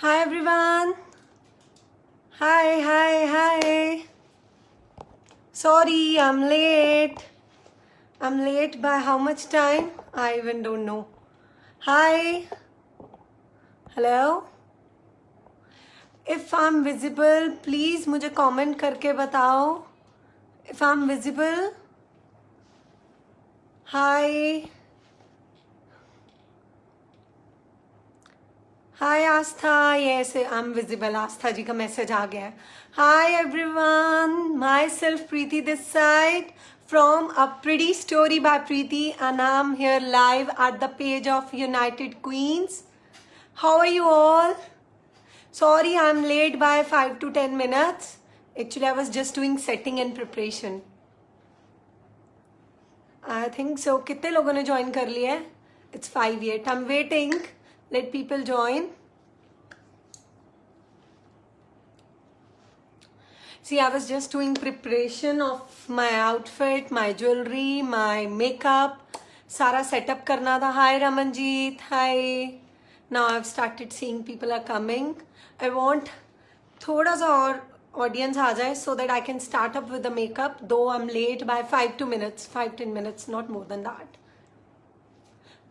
Hi everyone. Hi. Sorry, I'm late. I'm late by how much time? I even don't know. Hi. Hello. If I'm visible, please मुझे comment करके बताओ. If I'm visible. Hi. Hi Astha, yes, I'm visible. Astha जी का message आ गया है. Hi everyone, myself Preeti this side from A Pretty Story by Preeti and I'm here live at the page of United Queens. How are you all? Sorry I'm late by 5 to 10 minutes. Actually I was just doing setting and preparation. I think so. कितने लोगों ने join कर लिया है? It's 5 yet. I'm waiting. Let people join. See, I was just doing preparation of my outfit, my jewelry, my makeup. सारा setup करना था. Hi Ramanjeet. Hi. Now I've started seeing people are coming. I want थोड़ा सा और audience आ जाए so that I can start up with the makeup. Though I'm late by 5-10 minutes, not more than that.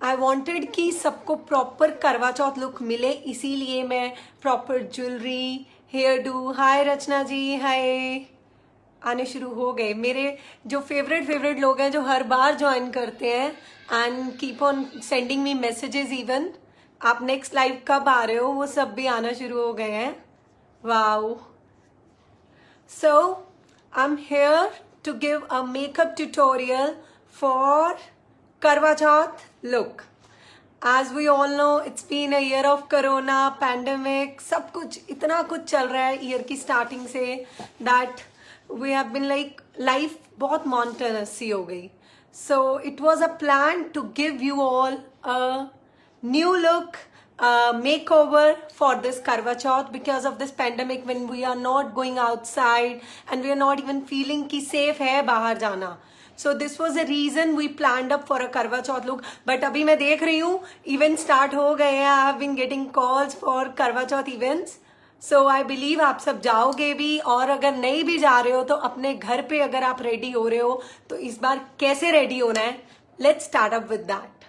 I wanted कि सबको proper करवा चौथ look मिले, इसीलिए मैं प्रॉपर ज्वेलरी, हेयर डू. हाय रचना जी, हाय. आने शुरू हो गए मेरे जो फेवरेट लोग हैं जो हर बार ज्वाइन करते हैं and keep on sending me messages even. आप नेक्स्ट लाइव कब आ रहे हो वो सब भी आना शुरू हो गए हैं. Wow. So I'm here to give a makeup tutorial for Karwa Chauth look. As we all know, it's been a year of Corona, pandemic, सब कुछ इतना कुछ चल रहा है ईयर की स्टार्टिंग से that we have been like life बहुत monotonous सी हो गई. So it was a plan to give you all a new look, makeover for this Karwa Chauth because of this pandemic when we are not going outside and we are not even feeling कि safe है बाहर जाना. So this was the reason we planned up for a Karwa Chauth look. But अभी मैं देख रही हूँ event start हो गए हैं. I have been getting calls for Karwa Chauth events. So I believe आप सब जाओगे भी और अगर नहीं भी जा रहे हो तो अपने घर पे अगर आप रेडी हो रहे हो तो इस बार कैसे रेडी होना है. Let's start up with that.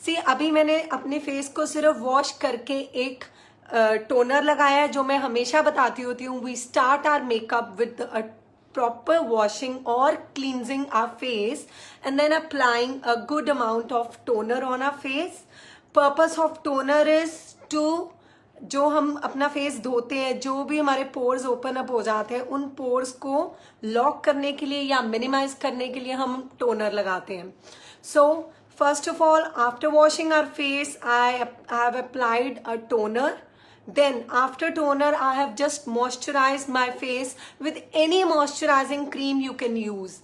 सी अभी मैंने अपने फेस को सिर्फ वॉश करके एक टोनर लगाया है जो मैं हमेशा बताती होती हूँ. We start our makeup with a proper washing or cleansing our face and then applying a good amount of toner on our face. Purpose of toner is to जो हम अपना फेस धोते हैं, जो भी हमारे पोर्स ओपन अप हो जाते हैं, उन पोर्स को लॉक करने के लिए या मिनिमाइज करने के लिए हम टोनर लगाते हैं. सो first of all, after washing our face, I have applied a toner. Then after toner, I have just moisturized my face with any moisturizing cream you can use.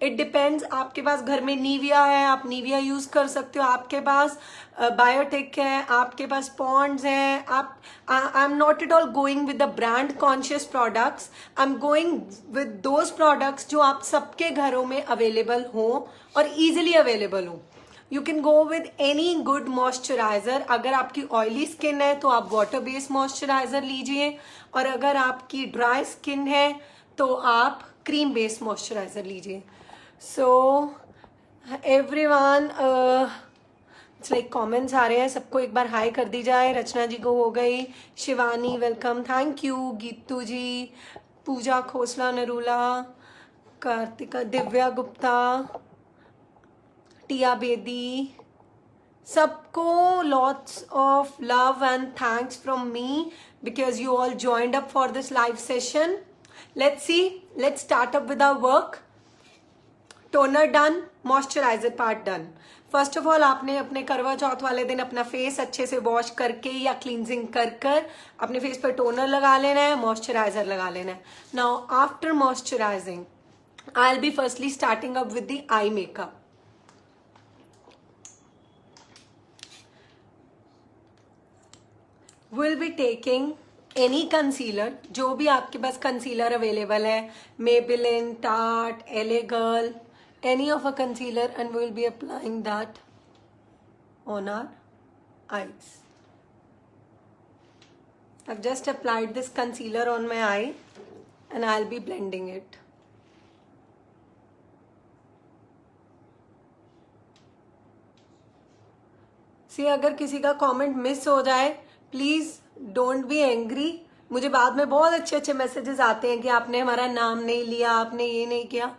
It depends. आपके पास घर में Nivea है, आप Nivea use कर सकते हो. आपके पास biotic है, आपके पास पॉन्ड्स हैं. आप I am not at all going with the brand conscious products. I am going with those products जो आप सबके घरों में अवेलेबल हो और इजिली अवेलेबल हो. You can go with any good moisturiser. अगर आपकी ऑयली स्किन है तो आप वाटर बेस्ड मॉइस्चराइजर लीजिए और अगर आपकी ड्राई स्किन है तो आप क्रीम बेस्ड मॉइस्चराइजर लीजिए. So everyone, it's like comments आ रहे हैं, सबको एक बार हाई कर दी जाए. रचना जी को हो गई. Shivani welcome, thank you. Geetu ji, Pooja Khosla, Narula, Kartika, Divya Gupta, Tia Bedi, सबको lots of love and thanks from me because you all joined up for this live session. Let's see. Let's start up with our work. Toner done, moisturizer part done. First of all आपने अपने करवा चौथ वाले दिन अपना face अच्छे से wash करके या क्लींजिंग कर अपने फेस पर टोनर लगा लेना है, मॉइस्चराइजर लगा लेना है. Now after moisturising I will B firstly starting up with the eye makeup. Will be taking any concealer, जो भी आपके पास कंसीलर अवेलेबल है, मेबेलिन, टार्ट, एले girl, any of a concealer, and we will be applying that on our eyes. I've just applied this concealer on my eye and I'll be blending it. See, अगर किसी का comment miss हो जाए please don't be angry. मुझे बाद में बहुत अच्छे अच्छे मैसेजेस आते हैं कि आपने हमारा नाम नहीं लिया, आपने ये नहीं किया.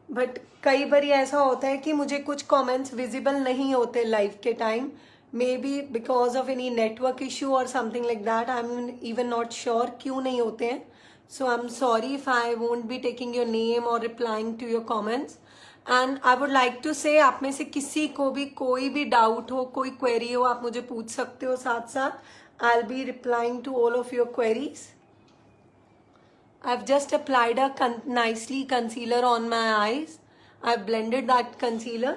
बट कई बार ऐसा होता है कि मुझे कुछ कमेंट्स विजिबल नहीं होते लाइव के time, may be because of any network issue और something like that. I am even not sure क्यों नहीं होते हैं. So I am sorry if I won't be taking your name और replying to your comments. And I would like to say, आप में से किसी को भी कोई भी डाउट हो, कोई क्वेरी हो, आप मुझे पूछ सकते हो साथ साथ. I will be replying to all of your queries. I've just applied a nicely concealer on my eyes. I've blended that concealer.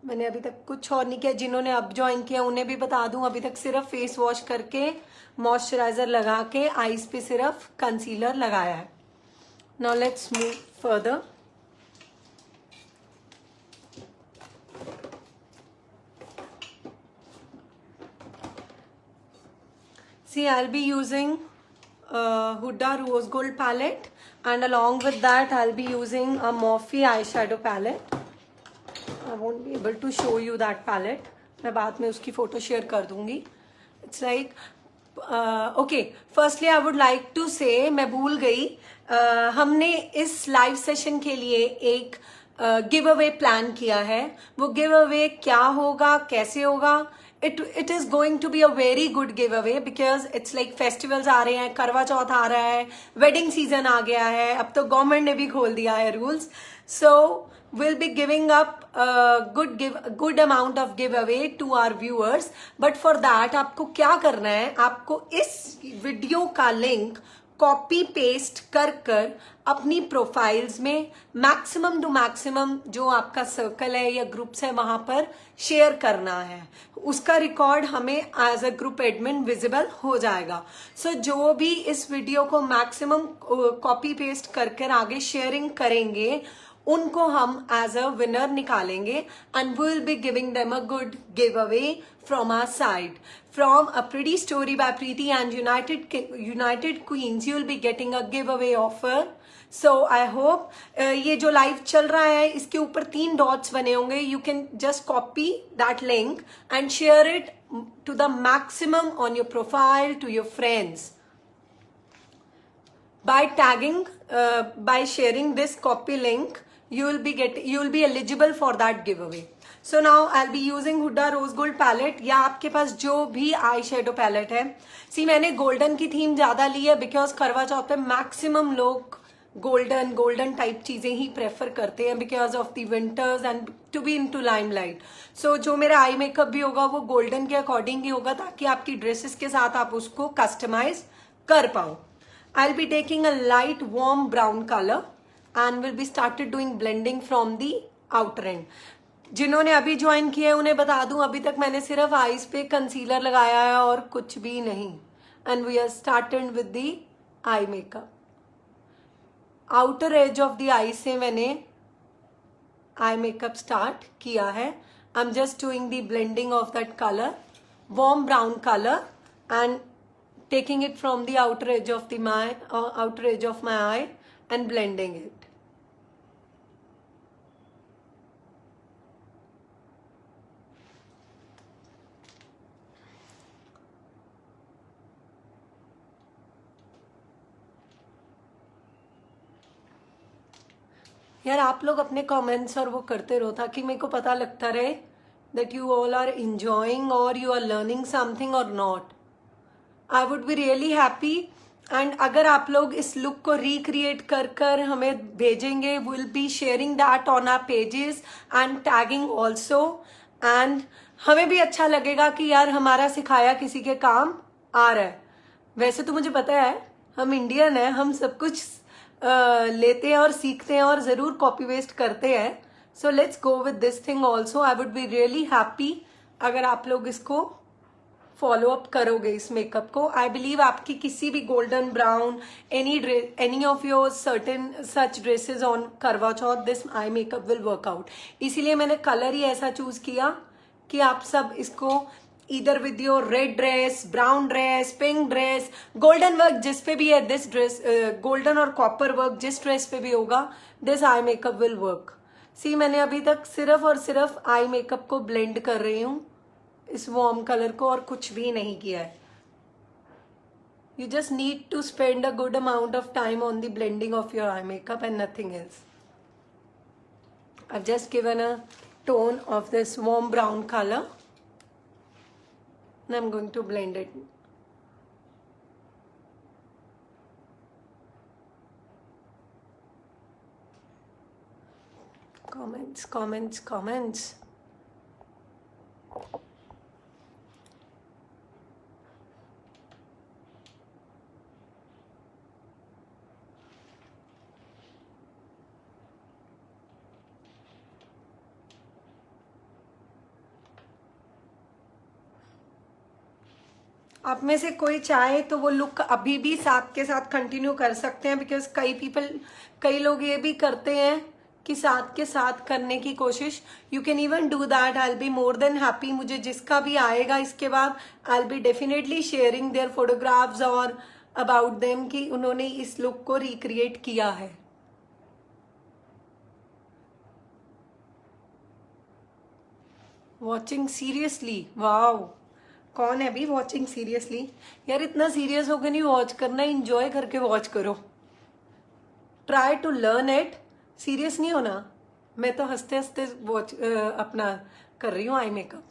मैंने अभी तक कुछ और नहीं किया. जिन्होंने अब ज्वाइन किया उन्हें भी बता दूं, अभी तक सिर्फ फेस वॉश करके मॉइस्चराइजर लगा के आईज पे सिर्फ कंसीलर लगाया है. Now let's move further. See, I'll be using Huda Rose Gold palette, and along with that I'll be using a Morphe eyeshadow palette. I won't be able to show you that palette. मैं बाद में उसकी photo share कर दूंगी. It's like okay, firstly I would like to say, मैं भूल गई, हमने इस लाइव सेशन के लिए एक गिव अवे प्लान किया है. वो गिव अवे क्या होगा, कैसे होगा, it is going to be a very good giveaway because it's like festivals आ रहे हैं, करवा चौथ आ रहा है, wedding season आ गया है, अब तो गवर्नमेंट ने भी खोल दिया है rules. So we'll be giving up a good amount of giveaway to our viewers. But for that आपको क्या करना है, आपको इस वीडियो का लिंक कॉपी पेस्ट कर अपनी प्रोफाइल्स में मैक्सिमम टू मैक्सिमम जो आपका सर्कल है या ग्रुप्स है वहां पर शेयर करना है. उसका रिकॉर्ड हमें as a group admin visible हो जाएगा. सो जो भी इस वीडियो को मैक्सिमम कॉपी पेस्ट कर आगे शेयरिंग करेंगे उनको हम एज अ विनर निकालेंगे. And we will be giving them a good giveaway from our side. From A Pretty Story by Preeti and United Queens, you will be getting a giveaway offer. So I hope ये जो live चल रहा है इसके ऊपर 3 dots बने होंगे. You can just copy that link and share it to the maximum on your profile to your friends. By tagging, by sharing this copy link, you will be eligible for that giveaway. So now I'll be using Huda Rose Gold palette, या आपके पास जो भी eye shadow palette है. सी मैंने golden की theme ज्यादा ली है बिकॉज करवा चौथ पे मैक्सिमम लोग गोल्डन टाइप चीजें ही प्रेफर करते हैं because of the winters and to be into limelight. So जो मेरा आई मेकअप भी होगा वो गोल्डन के अकॉर्डिंग ही होगा ताकि आपकी ड्रेसेस के साथ आप उसको कस्टमाइज कर पाओ. आई will be taking a light warm brown colour and will be started doing blending from the outer and. जिन्होंने अभी ज्वाइन किया है उन्हें बता दूं, अभी तक मैंने सिर्फ आईज पे कंसीलर लगाया है और कुछ भी नहीं. And we are started with the eye makeup. Outer edge of the eye से मैंने आई मेकअप स्टार्ट किया है. I am just doing the blending of that colour, warm brown colour, and taking it from the outer edge of my eye and blending it. यार आप लोग अपने comments और वो करते रहो ताकि मेरे को पता लगता रहे that you all are enjoying और यू आर लर्निंग समथिंग और not. I would be really happy. And अगर आप लोग इस लुक को रिक्रिएट कर हमें भेजेंगे, will be sharing that on our pages and tagging also. And हमें भी अच्छा लगेगा कि यार हमारा सिखाया किसी के काम आ रहा है. वैसे तो मुझे पता है हम इंडियन है, हम सब कुछ लेते हैं और सीखते हैं और जरूर कॉपी वेस्ट करते हैं. So let's go with this thing also. I would be really happy अगर आप लोग इसको फॉलो अप करोगे इस मेकअप को. आई बिलीव आपकी किसी भी golden brown any of your certain such dresses on Karva Chauth this eye makeup will work out. इसीलिए मैंने कलर ही ऐसा चूज किया कि आप सब इसको इधर with your red dress, brown dress, pink dress, golden work जिस पे भी है, दिस ड्रेस गोल्डन और कॉपर वर्क जिस ड्रेस पे भी होगा, this eye makeup will work. See मैंने अभी तक सिर्फ और सिर्फ आई मेकअप को ब्लेंड कर रही हूँ, इस वार्म कलर को, और कुछ भी नहीं किया है. You just need to spend a good amount of time on the blending of your eye makeup and nothing else. I've just given a tone of this warm brown color and I'm going to blend it. Comments, comments, comments. आप में से कोई चाहे तो वो look अभी भी साथ के साथ कंटिन्यू कर सकते हैं, बिकॉज कई लोग ये भी करते हैं कि साथ के साथ करने की कोशिश. You can even do that. I will be more than happy. मुझे जिसका भी आएगा इसके बाद आई will be definitely sharing their photographs और अबाउट देम कि उन्होंने इस लुक को रिक्रिएट किया है. वॉचिंग सीरियसली, वाओ, कौन है अभी वॉचिंग सीरियसली? यार इतना सीरियस होकर नहीं वॉच करना, इंजॉय करके वॉच करो. Try to learn it, serious नहीं होना. मैं तो हंसते हंसते वॉच अपना कर रही हूँ eye makeup.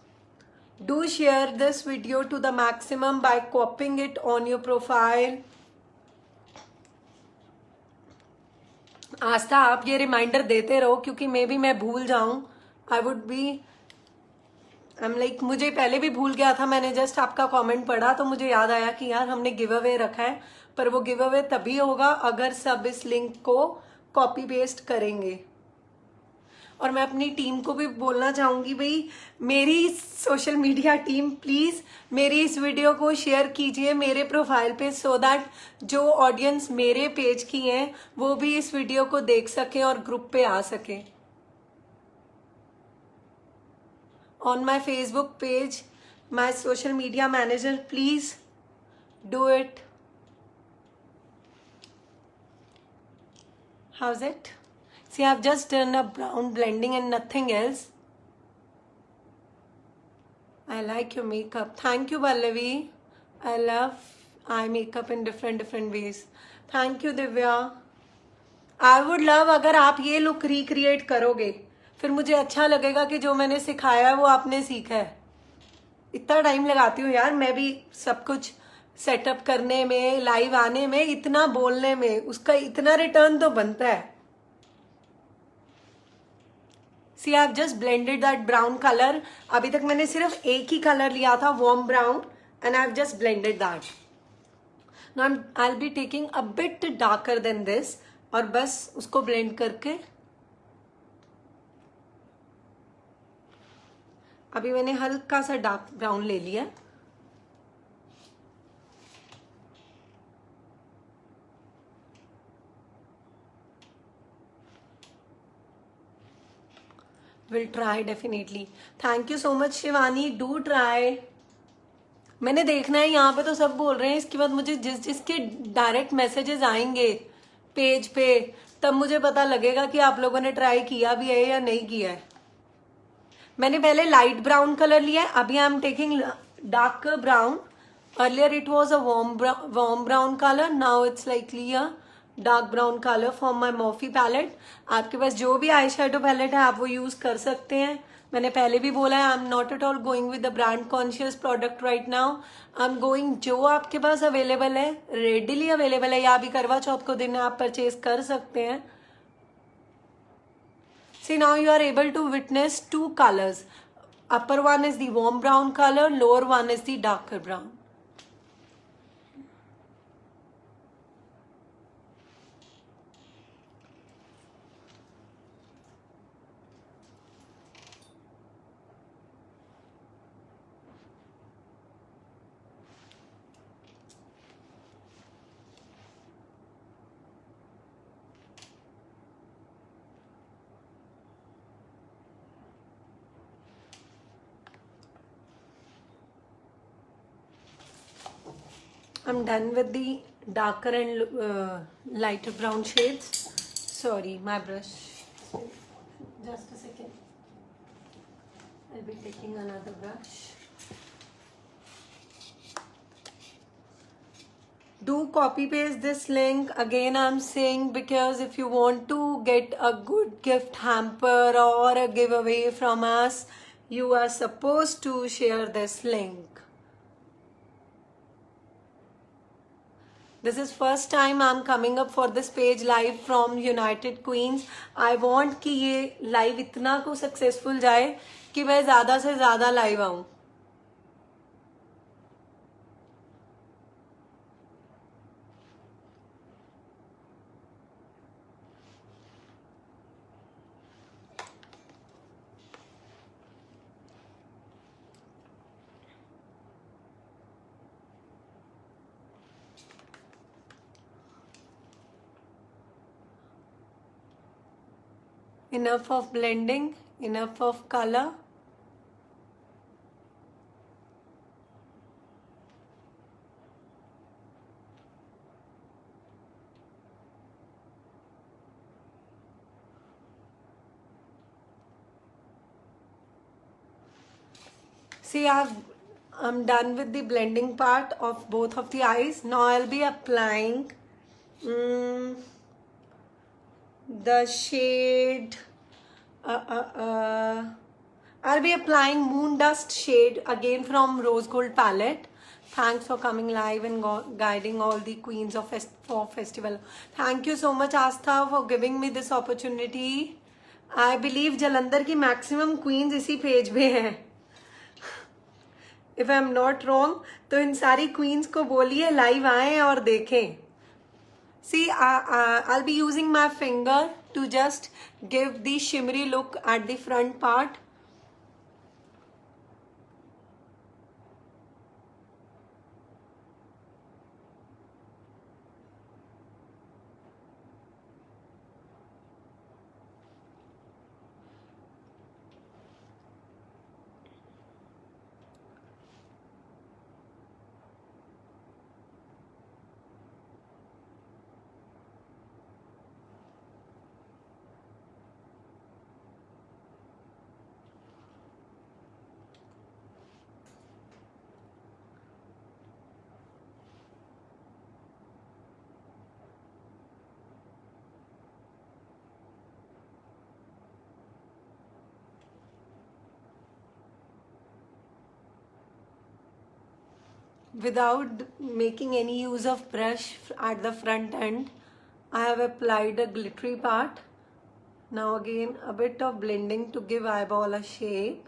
Do share this video to the maximum by copying it on your profile. Aastha आप ये रिमाइंडर देते रहो, क्योंकि मैं भूल जाऊं. आई वुड बी मुझे पहले भी भूल गया था. मैंने जस्ट आपका कमेंट पढ़ा तो मुझे याद आया कि यार हमने गिव अवे रखा है, पर वो गिव अवे तभी होगा अगर सब इस लिंक को कॉपी पेस्ट करेंगे. और मैं अपनी टीम को भी बोलना चाहूंगी, भाई मेरी सोशल मीडिया टीम प्लीज मेरी इस वीडियो को शेयर कीजिए मेरे प्रोफाइल पे, सो दैट जो ऑडियंस मेरे पेज की है वो भी इस वीडियो को देख सके और ग्रुप पे आ सके. On my Facebook page, my social media manager, please do it. How's it? See, I've just done a brown blending and nothing else. I like your makeup. Thank you, Pallavi. I love eye makeup in different ways. Thank you, Divya. I would love अगर आप ये look recreate करोगे, फिर मुझे अच्छा लगेगा कि जो मैंने सिखाया है वो आपने सीखा है. इतना टाइम लगाती हूँ यार मैं भी सब कुछ सेटअप करने में, लाइव आने में, इतना बोलने में, उसका इतना रिटर्न तो बनता है. See I have just blended that brown colour. अभी तक मैंने सिर्फ एक ही कलर लिया था, warm brown, and I have just blended that. Now I will be taking a bit darker than this, और बस उसको ब्लेंड करके अभी मैंने हल्का सा डार्क ब्राउन ले लिया. Will try definitely. Thank you so much Shivani. Do try. मैंने देखना है, यहाँ पे तो सब बोल रहे हैं. इसके बाद मुझे जिसके डायरेक्ट मैसेजेस आएंगे पेज पे, तब मुझे पता लगेगा कि आप लोगों ने ट्राई किया भी है या नहीं किया है. मैंने पहले लाइट ब्राउन कलर लिया है, अभी I am taking dark brown. Earlier it was a warm brown colour, now it's likely a dark brown colour from my Moffy palette. आपके पास जो भी आई शेडो पैलेट है आप वो यूज कर सकते हैं. मैंने पहले भी बोला है, I am not at all going with the brand conscious product right now. I am going जो आपके पास अवेलेबल है, रेडिली अवेलेबल है, या भी करवा चौथ को दिन आप परचेज कर सकते हैं. See, now you are able to witness two colors. Upper one is the warm brown color, lower one is the darker brown. I'm done with the darker and lighter brown shades. Sorry, my brush. Just a second. I'll be taking another brush. Do copy paste this link. Again, I'm saying, because if you want to get a good gift hamper or a giveaway from us, you are supposed to share this link. This is first time I'm coming up for this page live from United Queens. I want कि ये live इतना को successful जाए कि मैं ज़्यादा से ज़्यादा live आऊँ. Enough of blending, enough of color. See, I'm done with the blending part of both of the eyes. Now I'll be applying the shade. I'll be applying Moon Dust shade again from Rose Gold palette. Thanks for coming live and guiding all the queens of for festival. Thank you so much, Astha, for giving me this opportunity. I believe Jalandhar की maximum queens इसी page पे हैं. If I'm not wrong, तो इन सारी queens को बोलिए live आएं और देखें. See, I'll be using my finger to just give the shimmery look at the front part. Without making any use of brush at the front end, I have applied a glittery part. Now again a bit of blending to give eyeball a shape.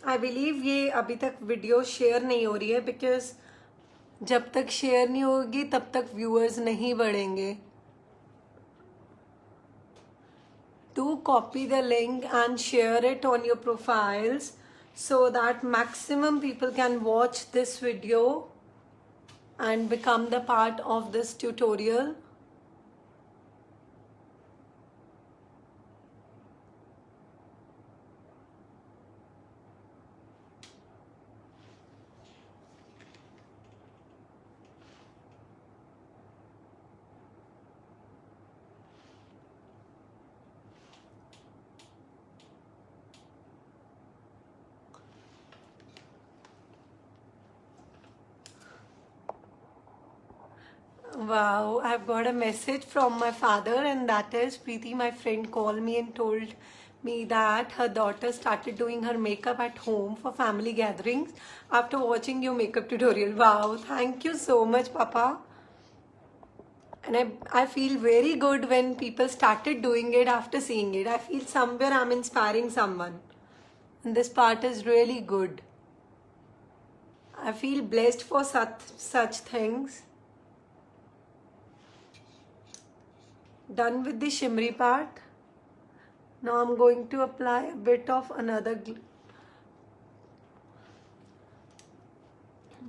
I believe ये अभी तक video share नहीं हो रही है, because जब तक share नहीं होगी तब तक व्यूअर्स नहीं बढ़ेंगे. Do copy the link and share it on your profiles so that maximum people can watch this video and become the part of this tutorial. Wow, I've got a message from my father, and that is Preeti, my friend, called me and told me that her daughter started doing her makeup at home for family gatherings after watching your makeup tutorial. Wow, thank you so much, Papa. And I feel very good when people started doing it after seeing it. I feel somewhere I'm inspiring someone. And this part is really good. I feel blessed for such things. Done with the shimmery part. Now I'm going to apply a bit of another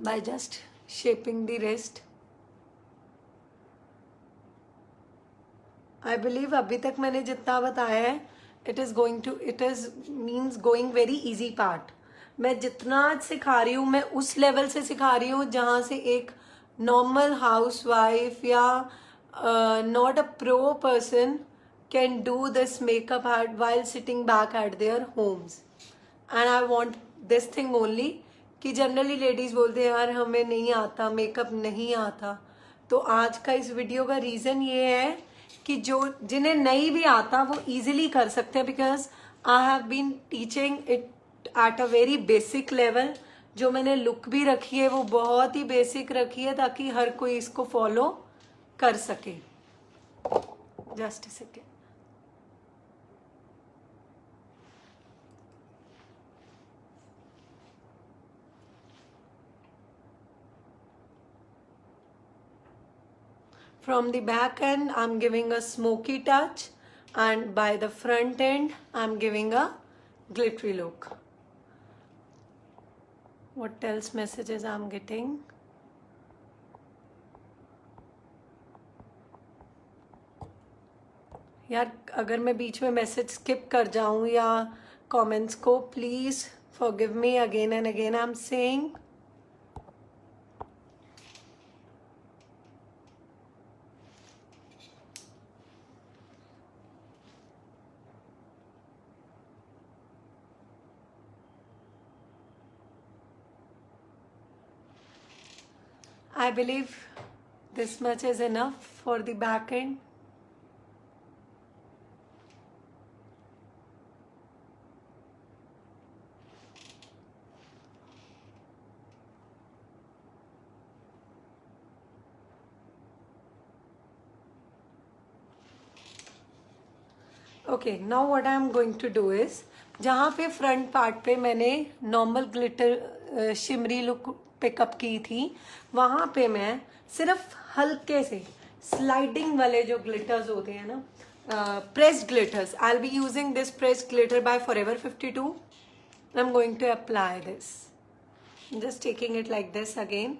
by just shaping the wrist. I believe अभी तक मैंने जितना बताया है it is means going very easy part. मैं जितना आज सिखा रही हूँ मैं उस लेवल से सिखा रही हूँ जहाँ से एक नॉर्मल हाउस वाइफ या not a pro person can do this makeup while sitting back at their homes. And I want this thing only कि जनरली लेडीज बोलते हैं यार हमें नहीं आता, मेकअप नहीं आता. तो आज का इस वीडियो का रीज़न ये है कि जो जिन्हें नहीं भी आता वो इजीली कर सकते हैं, because I have been teaching it at a very basic level. जो मैंने लुक भी रखी है वो बहुत ही बेसिक रखी है ताकि हर कोई इसको फॉलो कर सके. Just a second. From the back end, I'm giving a smoky touch, and by the front end, I'm giving a glittery look. What else messages I'm getting? यार अगर मैं बीच में मैसेज स्किप कर जाऊं या कमेंट्स को, please forgive me. Again and again I am saying. I believe this much is enough for the back end. Okay, now what I am going to do is, जहाँ पे front part पे मैंने normal glitter shimmery look pickup की थी, वहाँ पे मैं सिर्फ हल्के से स्लाइडिंग वाले जो ग्लिटर्स होते हैं ना, pressed glitters, I will be using this pressed glitter by forever 52. I am going to apply this, just taking it like this again.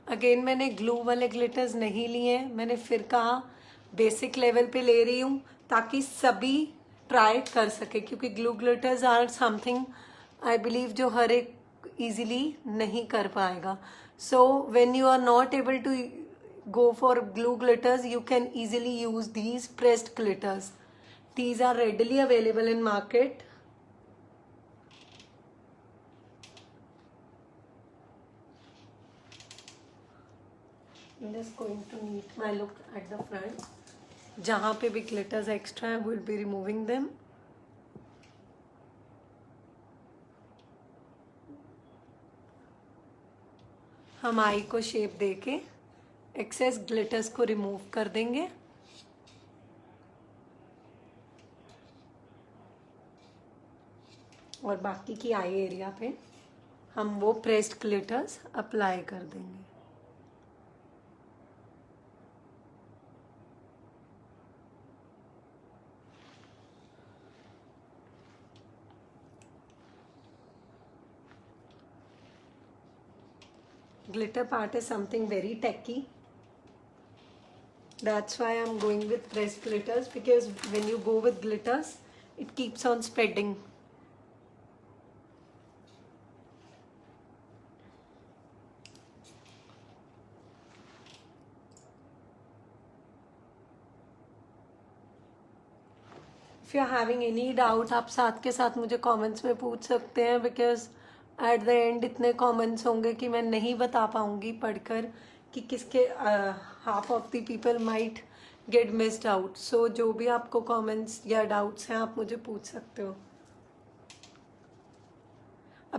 Again मैंने ग्लू वाले ग्लिटर्स नहीं लिए हैं, मैंने फिर कहा बेसिक लेवल पे ले रही हूँ ताकि सभी ट्राई कर सके, क्योंकि glue glitters are something I believe जो हर एक ईजिली नहीं कर पाएगा. So when you are not able to go for glue glitters, you can easily use these pressed glitters. These are readily available in market. I'm just going to neat my look at the front. जहाँ पे भी glitters extra है, we'll be removing them. हम आई को shape देके access glitters को remove कर देंगे. और बाकी की आई एरिया पे हम वो प्रेस्ड ग्लिटर्स अप्लाई कर देंगे. Glitter part is something very techy. That's why I'm going with pressed glitters, because when you go with glitters, it keeps on spreading. If you're having any doubt, आप साथ के साथ मुझे comments में पूछ सकते हैं, because एट द एंड इतने कमेंट्स होंगे कि मैं नहीं बता पाऊंगी पढ़कर कि किसके half of the people might get missed out. So जो भी आपको कमेंट्स या डाउट्स हैं आप मुझे पूछ सकते हो.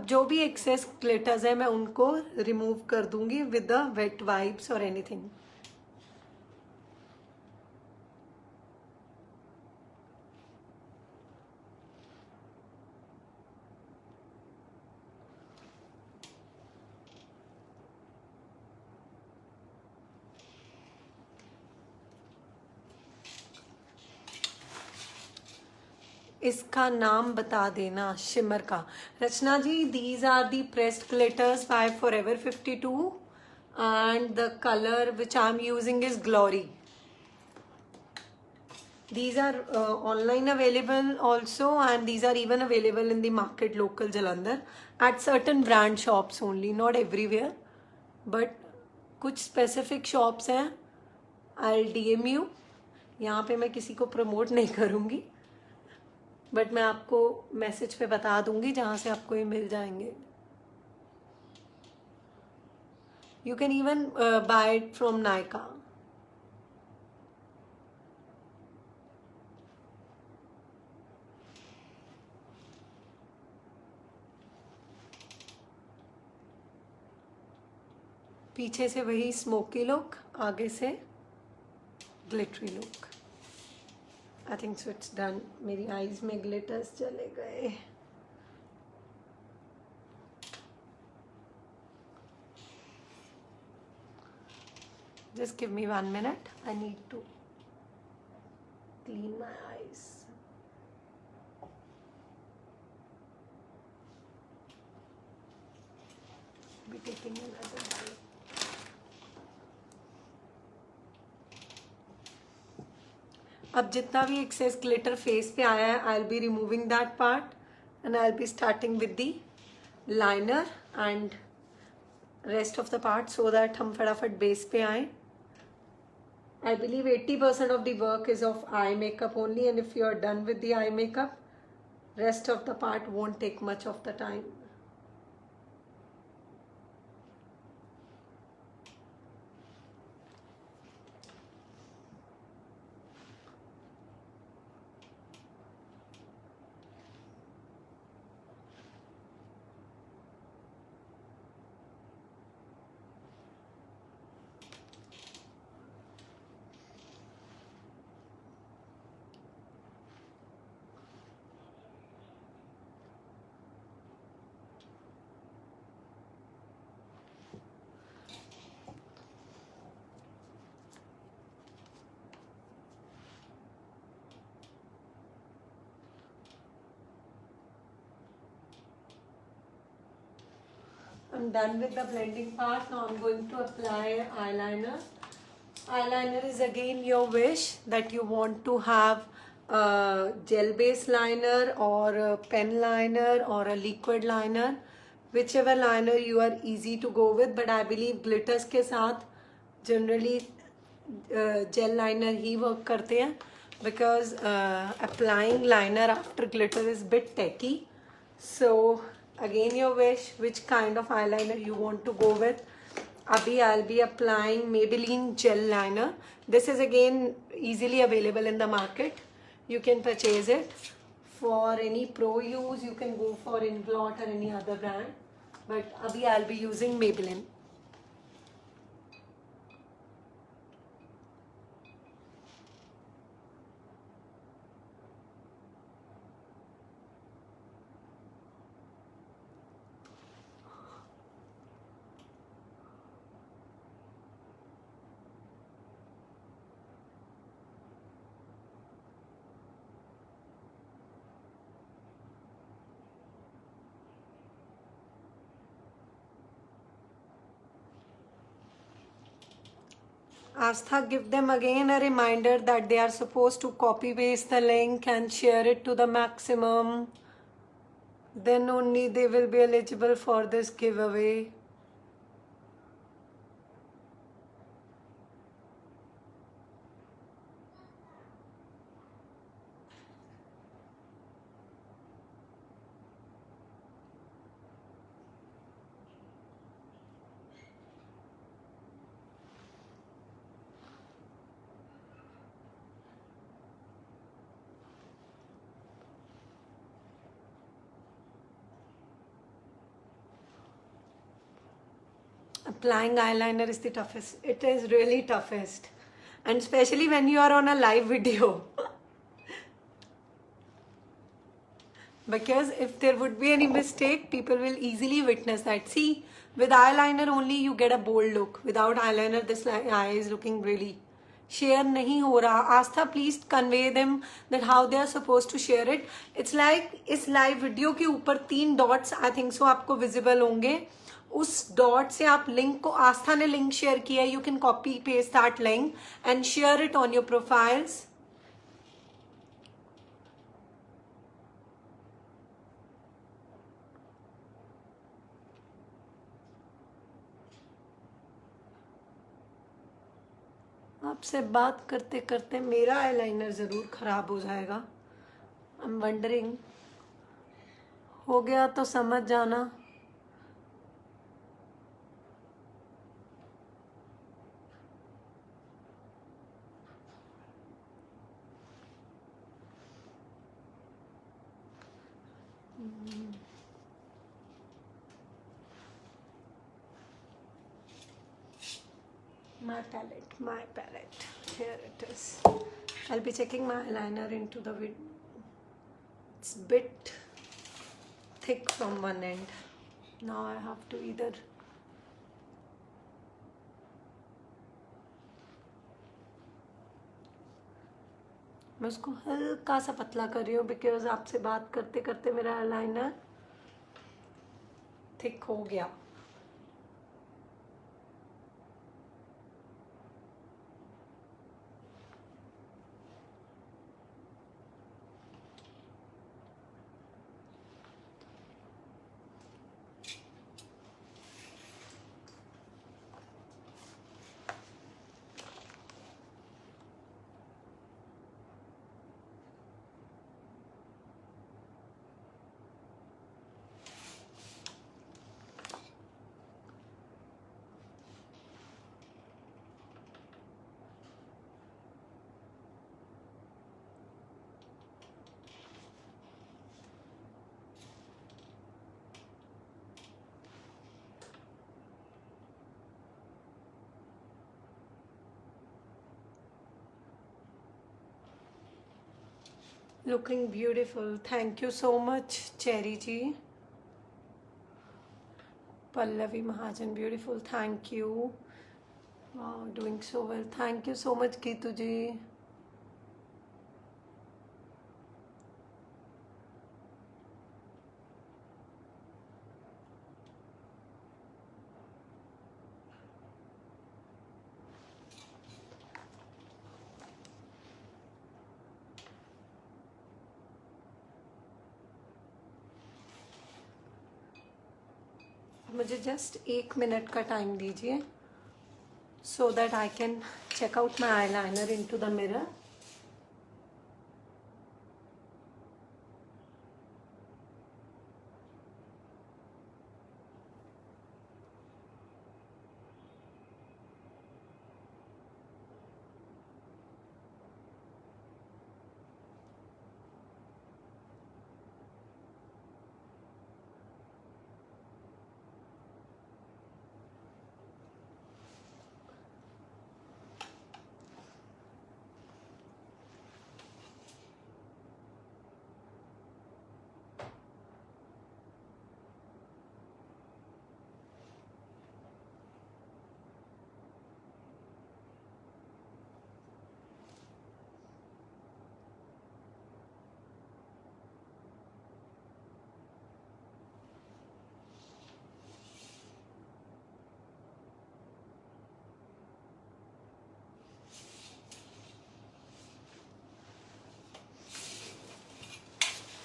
अब जो भी एक्सेस ग्लिटर्स है मैं उनको रिमूव कर दूंगी विद द वेट वाइप्स और एनीथिंग. इसका नाम बता देना शिमर का. Rachna ji, these are the pressed glitters by forever 52 and the color which I'm using is Glory. These are online available also, and these are even available in the market local Jalandhar at certain brand shops only, not everywhere, but कुछ specific shops हैं. I'll DM you. यहाँ पे मैं किसी को promote नहीं करूँगी, but मैं आपको मैसेज पे बता दूंगी जहाँ से आपको ये मिल जाएंगे. You can even bye it from Nykaa. पीछे से वही स्मोकी लुक, आगे से glittery look. I think so it's done. मेरी आईज में ग्लिटर्स चले गए. Just give me 1 minute. I need to clean my eyes. Be taking another bite. अब जितना भी एक्सेस ग्लिटर फेस पे आया है, I'll be removing that part and I'll be starting with the liner and rest of the part so that हम फटाफट base पे आए. I believe 80% of the work is of eye makeup only, and if you are done with the eye makeup, rest of the part won't take much of the time. I'm done with the blending part. Now I'm going to apply eyeliner. Eyeliner is again your wish that you want to have a gel based liner or a pen liner or a liquid liner, whichever liner you are easy to go with. But I believe glitters के साथ generally gel liner ही work करते हैं, because applying liner after glitter is bit techy. So again your wish which kind of eyeliner you want to go with. Abhi I'll be applying Maybelline gel liner. This is again easily available in the market. You can purchase it. For any pro use you can go for Inglot or any other brand, but abhi I'll be using Maybelline. Astha, give them again a reminder that they are supposed to copy paste the link and share it to the maximum. Then only they will be eligible for this giveaway. Applying eyeliner is the toughest. It is really toughest. And especially when you are on a live video. Because if there would be any mistake, people will easily witness that. See, with eyeliner only you get a bold look. Without eyeliner, this eye is looking really. Share नहीं हो रहा. Astha, please convey them that how they are supposed to share it. It's like इस live video के ऊपर 3 dots I think so आपको visible होंगे. उस dot से आप लिंक को, आस्था ने लिंक शेयर किया है, you can copy paste that link and share it on your profiles. आपसे बात करते करते मेरा आईलाइनर ज़रूर ख़राब हो जाएगा. I am wondering. हो गया तो समझ जाना. My palette, here it is. I'll be checking my eyeliner into the video. It's a bit thick from one end. Now I have to either मैं उसको हल्का सा पतला कर रही हूँ बिकॉज आपसे बात करते करते मेरा आईलाइनर थिक हो गया. Looking beautiful. Thank you so much, Cherry ji. Pallavi Mahajan, beautiful. Thank you. Wow, doing so well. Thank you so much, Geetu ji. मुझे जस्ट 1 मिनट का टाइम दीजिए so that I can check out my eyeliner into the mirror.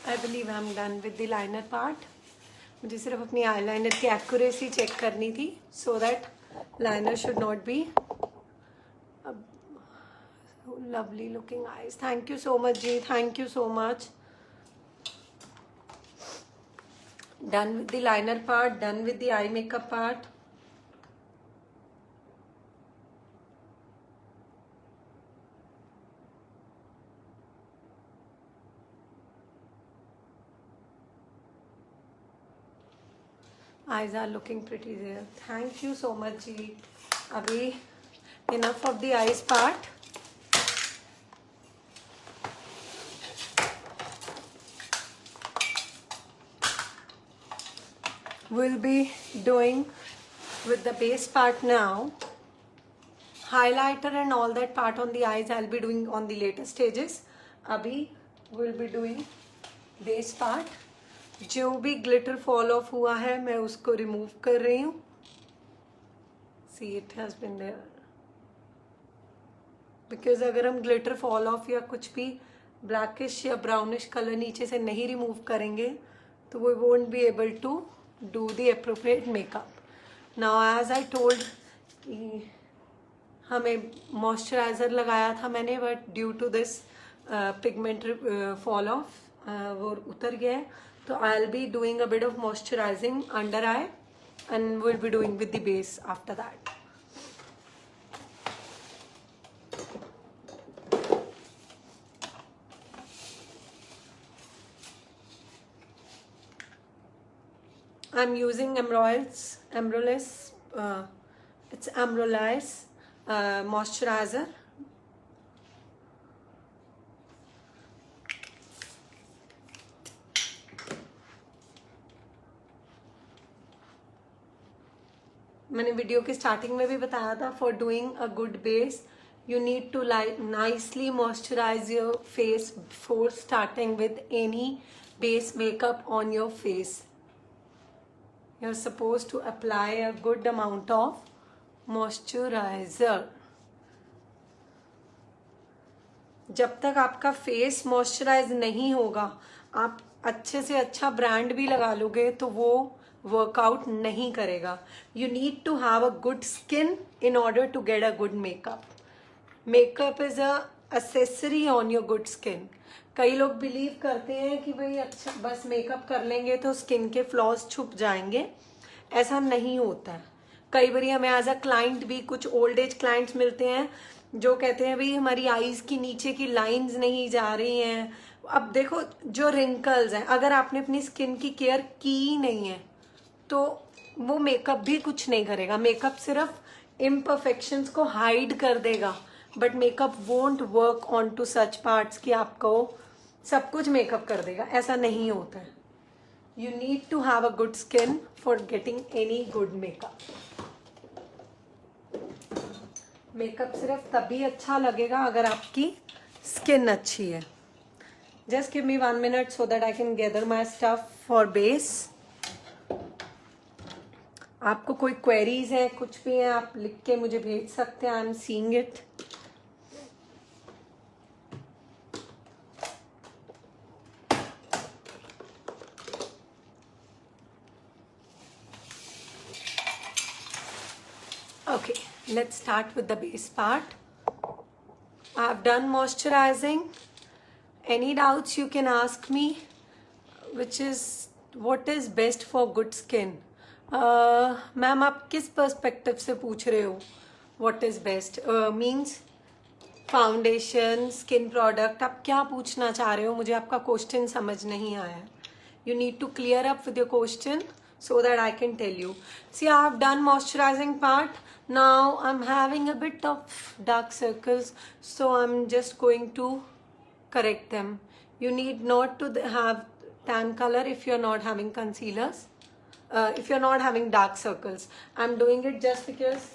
I believe I am done with the liner part. मुझे सिर्फ अपनी eyeliner की accuracy check करनी थी so that liner should not be. Lovely looking eyes. Thank you so much ji. Thank you so much. Done with the liner part. Done with the eye makeup part. Eyes are looking pretty there. Thank you so much जी. अभी enough of the eyes part. We'll be doing with the base part now. Highlighter and all that part on the eyes I'll be doing on the later stages. Abhi we'll be doing base part. जो भी glitter fall off हुआ है मैं उसको remove कर रही हूँ. See, it has been there. Because अगर हम glitter fall off या कुछ भी blackish या brownish color नीचे से नहीं remove करेंगे तो we won't be able to do the appropriate makeup. Now as I told, हमें मॉइस्चराइज़र लगाया था मैंने, but due to this pigment fall off वो उतर गया है. तो I will be doing a bit of moisturising under eye and will be doing with the base after that. I am using Amrolis, it's Amrolis moisturizer. मैंने video की starting में भी बताया था, for doing a good base you need to nicely moisturize your face before starting with any base makeup on your face. You're supposed to apply a good amount of moisturizer. जब तक आपका face moisturise नहीं होगा, आप अच्छे से अच्छा brand भी लगा लोगे तो वो वर्कआउट नहीं करेगा. You need to have a good skin in order to get a good makeup. Makeup is a accessory on your good skin. कई लोग बिलीव करते हैं कि भाई अच्छा बस मेकअप कर लेंगे तो स्किन के फ्लॉज छुप जाएंगे. ऐसा नहीं होता है. कई बार हमें एज अ क्लाइंट भी कुछ ओल्ड एज क्लाइंट्स मिलते हैं जो कहते हैं भाई हमारी आईज की नीचे की लाइंस नहीं जा रही हैं. अब देखो जो रिंकल्स हैं, अगर आपने अपनी स्किन की केयर की ही नहीं है तो वो मेकअप भी कुछ नहीं करेगा. मेकअप सिर्फ इम्परफेक्शंस को हाइड कर देगा, but makeup won't work on to such parts कि आपको सब कुछ मेकअप कर देगा. ऐसा नहीं होता है. You need to have a good skin for getting any good makeup. Makeup सिर्फ तभी अच्छा लगेगा अगर आपकी स्किन अच्छी है. Just give me 1 minute so that I can gather my stuff for base. आपको कोई क्वेरीज है, कुछ भी है, आप लिख के मुझे भेज सकते हैं. I am seeing it. Okay, let's start with the base part. I've done moisturizing. Any doubts you can ask me, what is best for good skin? Ma'am आप किस पर्सपेक्टिव से पूछ रहे हो what is best? Means foundation, skin product, आप क्या पूछना चाह रहे हो? मुझे आपका क्वेश्चन समझ नहीं आया. You need to clear up with your question so that I can tell you. See, I have done moisturizing part. Now I'm having a bit of dark circles, so I'm just going to correct them. You need not to have tan color if you're not having concealers, if you're not having dark circles. I'm doing it just because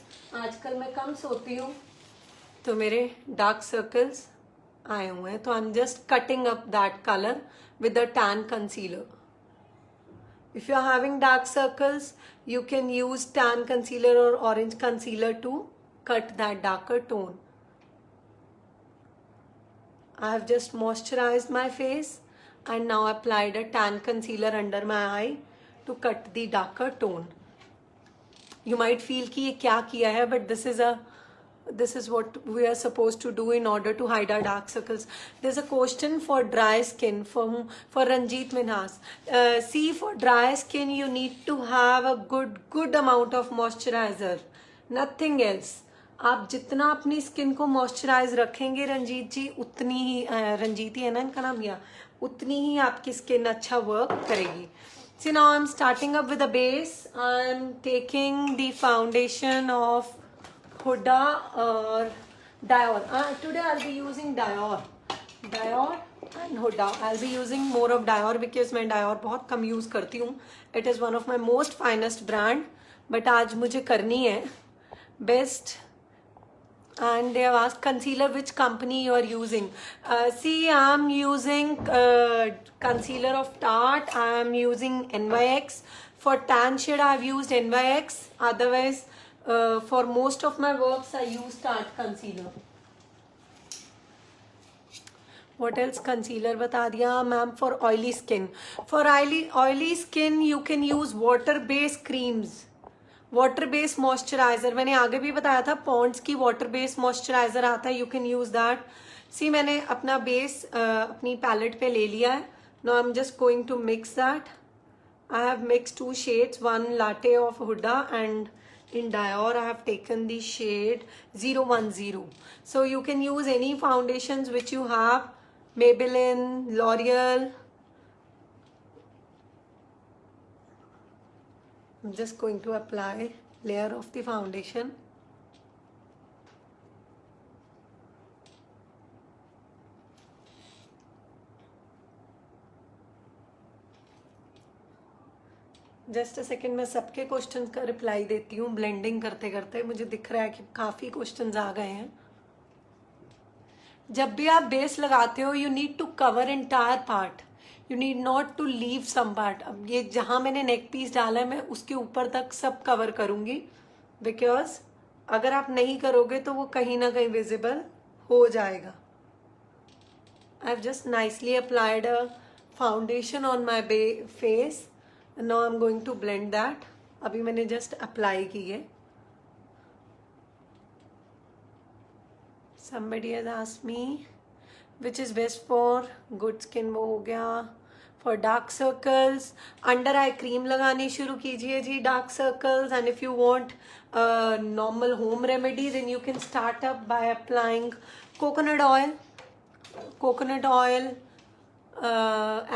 आजकल मैं कम सोती हूँ तो मेरे dark circles आए हुए हैं, तो I'm just cutting up that color with a tan concealer. If you are having dark circles, you can use tan concealer or orange concealer to cut that darker tone. I have just moisturized my face and now applied a tan concealer under my eye to cut the darker tone. You might feel कि ये क्या किया है, but this is what we are supposed to do in order to hide our dark circles. There's a question for dry skin for Ranjit Minhas. See, for dry skin you need to have a good amount of moisturizer, nothing else. आप जितना अपनी skin को moisturise रखेंगे रंजीत जी, उतनी ही रंजीत ही है ना इनका नाम, या उतनी ही आपकी स्किन अच्छा वर्क करेगी. See, now I'm starting up with a base. I'm taking the foundation of Huda or Dior. Today I'll be using Dior and Huda. I'll be using more of Dior because मैं Dior बहुत कम use करती हूँ. It is one of my most finest brand. But आज मुझे करनी है best. And they have asked concealer which company you are using. See, I'm using concealer of Tarte. I'm using NYX. For tan shade I've used NYX. Otherwise for most of my works I use Tarte concealer. What else? Concealer बता दिया ma'am. For oily skin, for oily skin you can use water based creams. Water based moisturiser मैंने आगे भी बताया था, Pond's की water based moisturiser आता है, you can use that. See मैंने अपना बेस अपनी पैलेट पे ले लिया है. Now I am just going to mix that. I have mix 2 shades, one latte of Huda and in Dior I have taken the shade 010. So you can use any foundations which you have, Maybelline, L'Oreal. I'm just going to apply layer of the foundation. Just a second, मैं सबके question का reply देती हूँ blending करते करते. मुझे दिख रहा है कि काफ़ी क्वेश्चंस आ गए हैं. जब भी आप बेस लगाते हो you need to cover entire part, you need not to leave some part. अब ये जहाँ मैंने नेक पीस डाला है मैं उसके ऊपर तक सब कवर करूँगी, बिकॉज अगर आप नहीं करोगे तो वो कहीं ना कहीं विजिबल हो जाएगा. I have just nicely applied a foundation on my face. Now I am going to blend that. अभी मैंने जस्ट अप्लाई की है. somebody has asked me which is best for good skin, वो हो गया. For dark circles, under eye cream लगानी शुरू कीजिए जी dark circles. And if you want normal home remedy then you can start up by applying coconut oil,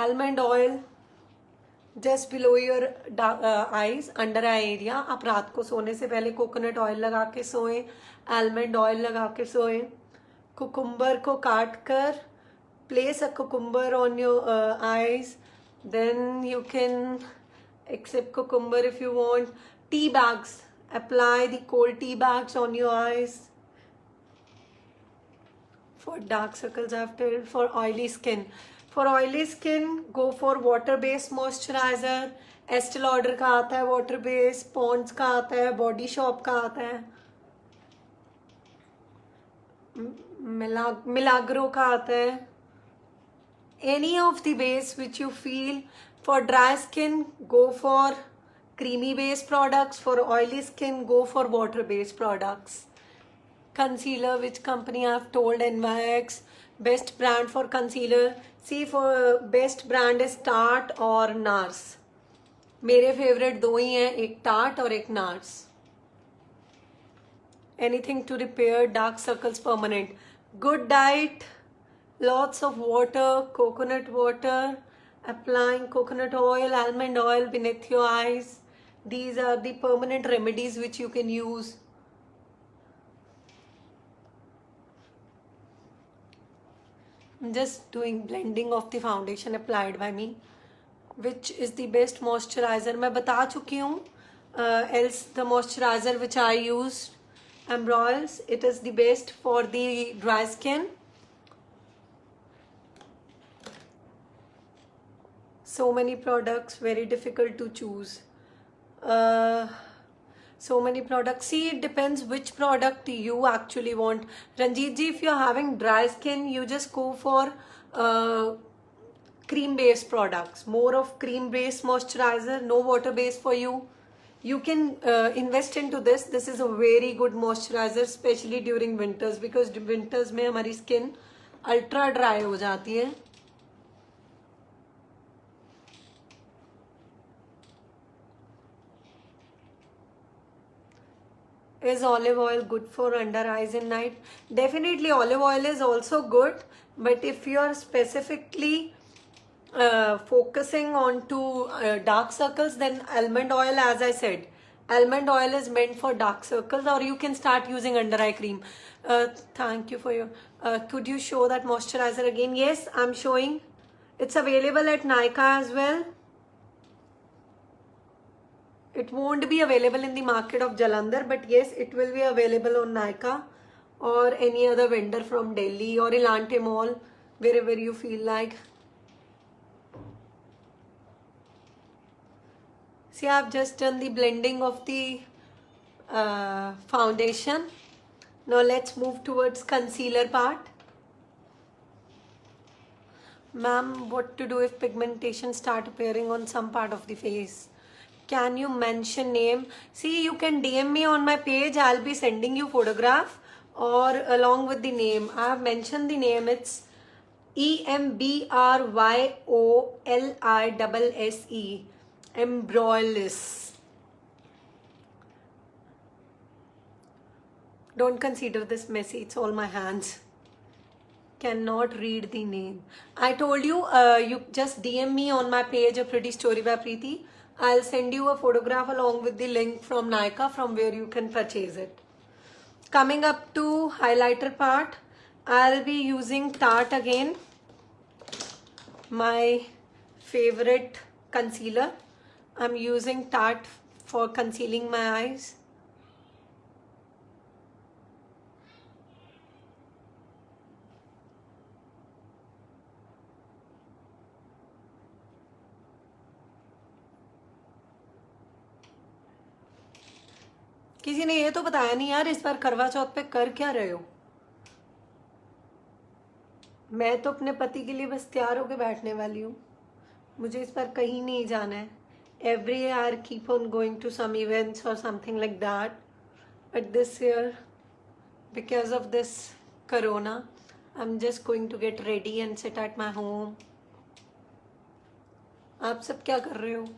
almond oil just below your eyes, under eye area. आप रात को सोने से पहले कोकोनट ऑयल लगा के सोएं, आलमंड ऑयल लगा के सोएं. कुकुम्बर को काट कर place a cucumber on your eyes, then you can accept cucumber if you want. Tea bags, apply the cold tea bags on your eyes. For dark circles I have told. For oily skin, go for water based moisturizer. Estee Lauder का आता है water based, Pond's का आता है, Body Shop का आता है, Milagro का आता है. Any of the base which you feel. For dry skin go for creamy based products. For oily skin go for water based products. Concealer, which company I have told, NYX. Best brand for concealer, see, for best brand is Tarte or NARS. मेरे favourite दो ही हैं, एक Tarte और एक NARS. Anything to repair dark circles permanent. Good diet, lots of water, coconut water, applying coconut oil, almond oil beneath your eyes. These are the permanent remedies which you can use. I'm just doing blending of the foundation applied by me. Which is the best moisturizer? मैं बता चुकी हूँ. Else the moisturizer which I used, Ambrose, it is the best for the dry skin. So many products, very difficult to choose. So many products. See, it depends which product you actually want. Ranjit ji, if you're having dry skin, you just go for cream based products. More of cream based moisturizer, no water based for you. You can invest into this. This is a very good moisturizer, especially during winters, because winters में हमारी skin ultra dry हो जाती है. Is olive oil good for under eyes in night? Definitely olive oil is also good, but if you are specifically focusing on to dark circles, then almond oil, as I said, almond oil is meant for dark circles, or you can start using under eye cream. Thank you for your, could you show that moisturizer again? Yes, I'm showing. It's available at Nykaa as well. It won't be available in the market of Jalandhar, but yes, it will be available on Nykaa or any other vendor from Delhi or Elante Mall, wherever you feel like. See, I've just done the blending of the foundation. Now let's move towards concealer part. Ma'am, what to do if pigmentation start appearing on some part of the face? Can you mention name? See, you can DM me on my page. I'll be sending you photograph or along with the name. I have mentioned the name. It's EMBRYOLISSE. Embroillis. Don't consider this messy. It's all my hands. Cannot read the name. I told you, you just DM me on my page, A Pretty Story by Preeti. I'll send you a photograph along with the link from Nykaa from where you can purchase it. Coming up to highlighter part, I'll be using Tarte again. My favorite concealer. I'm using Tarte for concealing my eyes. किसी ने ये तो बताया नहीं यार, इस बार करवा चौथ पे कर क्या रहे हो? मैं तो अपने पति के लिए बस तैयार होके बैठने वाली हूँ. मुझे इस बार कहीं नहीं जाना है. Every year keep on going to some events or something like that. But this year, because of this corona, I'm just going to get ready and sit at my home. आप सब क्या कर रहे हो?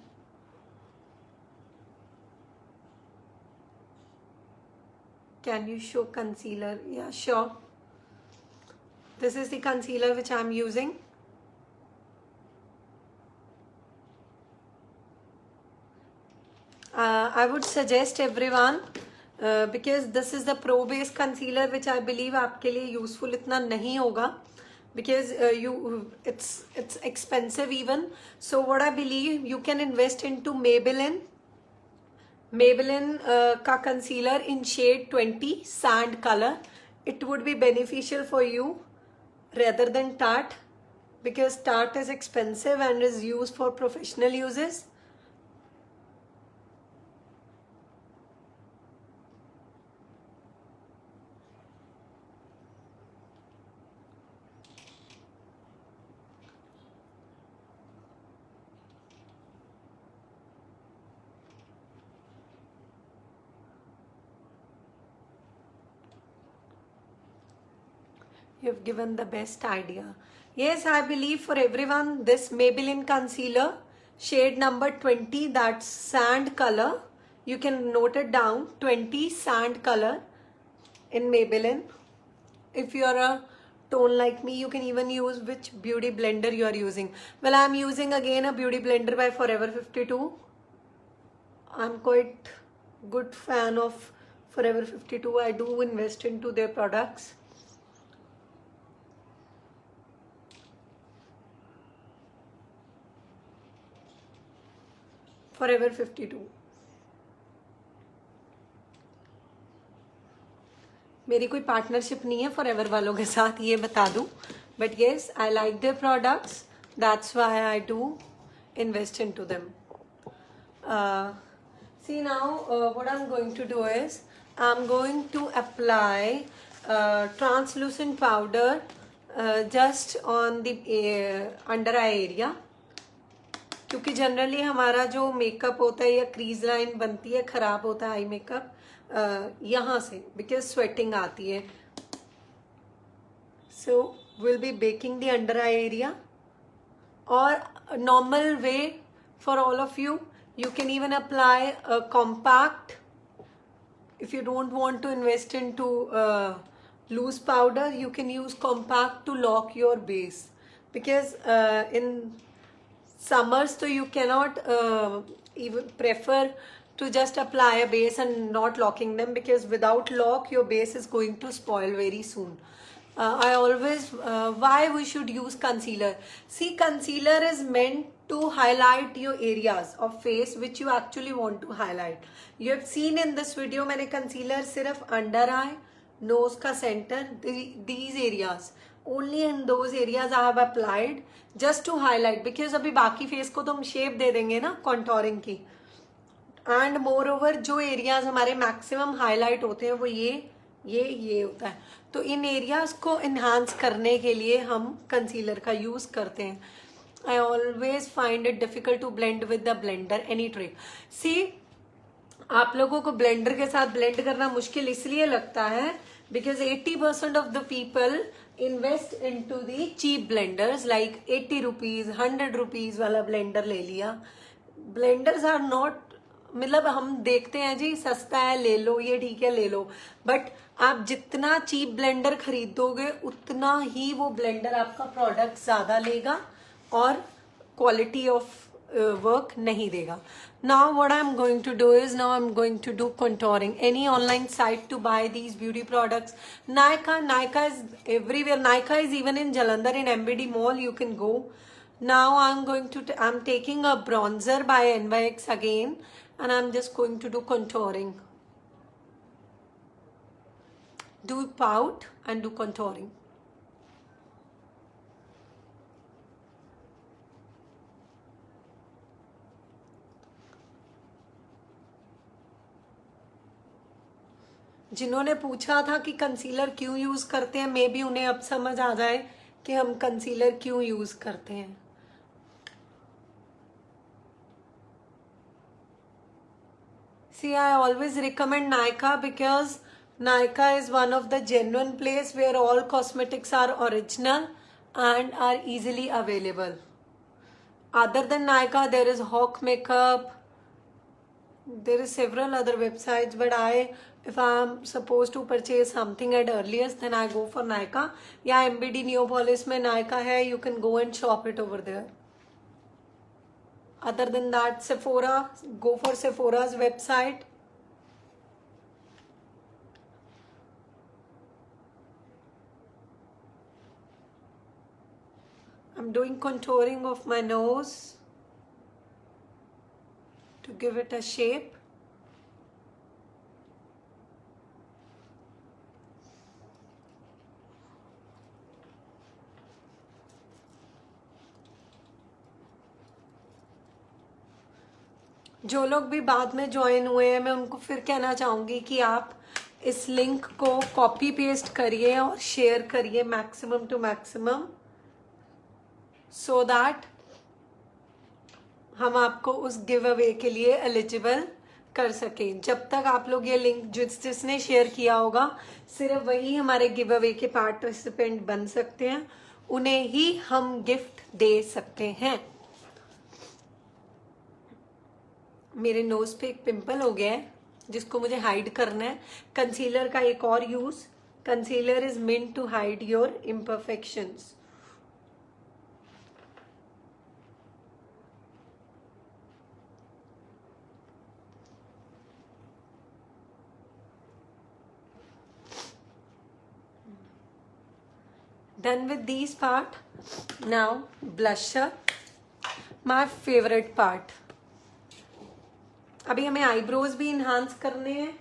Can you show concealer? Yeah, sure. This is the concealer which I'm using. I would suggest everyone because this is the pro base concealer which I believe आपके लिए useful इतना नहीं होगा because it's expensive even. So what I believe you can invest into Maybelline का concealer in shade 20 sand color. It would be beneficial for you rather than Tarte because Tarte is expensive and is used for professional uses. You've given the best idea. Yes, I believe for everyone, this Maybelline concealer, shade number 20, that's sand color. You can note it down, 20 sand color in Maybelline. If you're a tone like me, you can even use which beauty blender you are using. Well, I'm using again a beauty blender by Forever 52. I'm quite good fan of Forever 52. I do invest into their products. Forever 52. मेरी कोई partnership नहीं है forever वालों के साथ, ये बता दूं. But yes, I like their products. That's why I do invest into them. See now, what I'm going to do is I'm going to apply translucent powder just on the under eye area. क्योंकि generally हमारा जो makeup होता है या crease line बनती है, खराब होता है आई मेकअप यहाँ से, बिकॉज स्वेटिंग आती है. So will be baking the under eye area. और normal way for all of you, you can even apply a compact if you don't want to invest into loose powder. You can use compact to lock your base because in summers, so you cannot even prefer to just apply a base and not locking them, because without lock your base is going to spoil very soon. I always, why we should use concealer? See, concealer is meant to highlight your areas of face which you actually want to highlight. You have seen in this video मैंने concealer सिर्फ under eye, nose का center, these areas, only in those areas I have applied just to highlight, because अभी बाकी face को तो हम shape दे देंगे ना contouring की. एंड मोर ओवर जो एरियाज हमारे मैक्सिमम हाईलाइट होते हैं वो ये होता है. तो इन एरियाज को इन्हांस करने के लिए हम कंसीलर का यूज करते हैं. I always find it difficult to blend with the blender. Any trick? See, आप लोगों को ब्लेंडर के साथ ब्लेंड करना मुश्किल इसलिए लगता है because 80% of the people invest into the cheap blenders, like 80 rupees 100 rupees वाला ब्लेंडर ले लिया. ब्लेंडर्स आर नॉट, मतलब हम देखते हैं जी सस्ता है ले लो, ये ठीक है ले लो, बट आप जितना चीप ब्लेंडर खरीदोगे उतना ही वो ब्लेंडर आपका प्रोडक्ट ज्यादा लेगा और क्वालिटी ऑफ वर्क नहीं देगा. Now what I am going to do is, now I am going to do contouring. Any online site to buy these beauty products? Nykaa is everywhere. Nykaa is even in Jalandhar, in MBD mall you can go. Now I'm taking a bronzer by NYX again, and I'm just going to do contouring. Do pout and do contouring. जिन्होंने पूछा था कि concealer क्यों use करते हैं, may be उन्हें अब समझ आ जाए कि हम कंसीलर क्यों यूज करते हैं. See, I always recommend Nykaa because Nykaa is one of the genuine place where all cosmetics are original and are easily available. Other than Nykaa, there is Hawk Makeup. There is several other websites, but if I am supposed to purchase something at earliest, then I go for Nykaa. Yeah, MBD Neopolis में Nykaa है. You can go and shop it over there. Other than that, Sephora, go for Sephora's website. I'm doing contouring of my nose to give it a shape. जो लोग भी बाद में join हुए हैं, मैं उनको फिर कहना चाहूँगी कि आप इस लिंक को कॉपी पेस्ट करिए और शेयर करिए maximum to maximum, so that हम आपको उस गिव अवे के लिए एलिजिबल कर सकें. जब तक आप लोग ये लिंक जिसने शेयर किया होगा, सिर्फ वही हमारे गिव अवे के पार्टिसिपेंट बन सकते हैं, उन्हें ही हम गिफ्ट दे सकते हैं. मेरे नोज पे एक पिंपल हो गया है जिसको मुझे हाइड करना है. कंसीलर का एक और use, concealer is meant to hide your imperfections. Done with these part. Now blusher, my favorite part. अभी हमें आईब्रोज भी इन्हांस करने हैं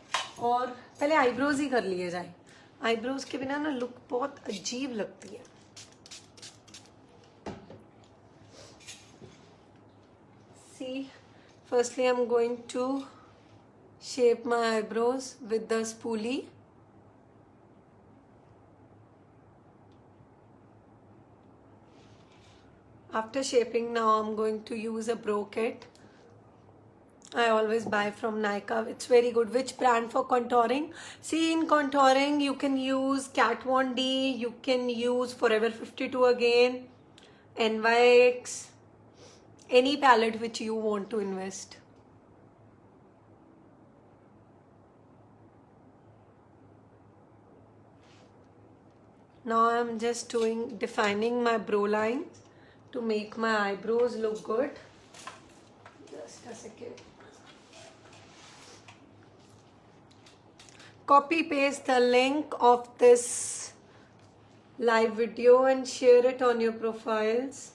और पहले आईब्रोज ही कर लिए जाए. आईब्रोज के बिना ना लुक बहुत अजीब लगती है. See, firstly I'm going to shape my eyebrows with the spoolie. After shaping, now I'm going to use a brow kit. I always buy from Nykaa. It's very good. Which brand for contouring? See, in contouring, you can use Kat Von D. You can use Forever 52 again, NYX, any palette which you want to invest. Now I'm just defining my brow lines to make my eyebrows look good. Just a second. Copy paste the link of this live video and share it on your profiles.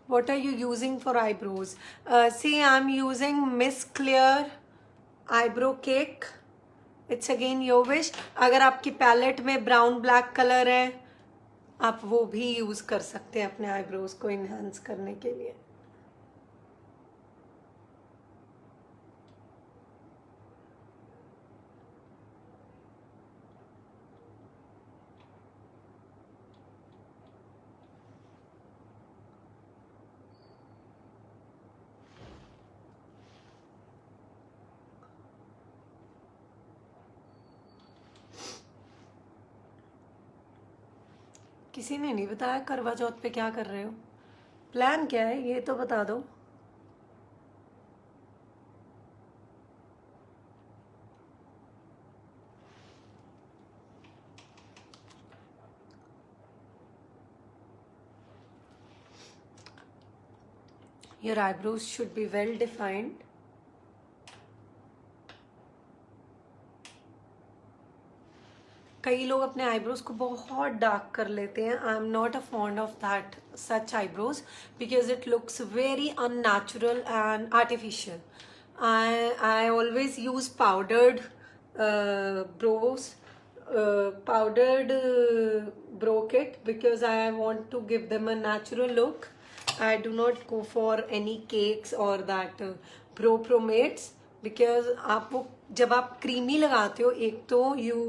What are you using for eyebrows? See, I'm using Miss Clear eyebrow cake. It's again your wish. अगर आपकी palette में brown black colour है, आप वो भी use कर सकते हैं अपने आईब्रोज को इनहेंस करने के लिए. किसी ने नहीं बताया करवा चौथ पे क्या कर रहे हो. प्लान क्या है ये तो बता दो. Your eyebrows should be well defined. कई लोग अपने आईब्रोज को बहुत डार्क कर लेते हैं. I am not a fond of that such eyebrows because it looks very unnatural and artificial. I always use powdered brows, powdered brow kit because I want to give them a natural look. I do not go for any cakes or that brow pomades because आप वो जब आप creamy लगाते हो एक तो you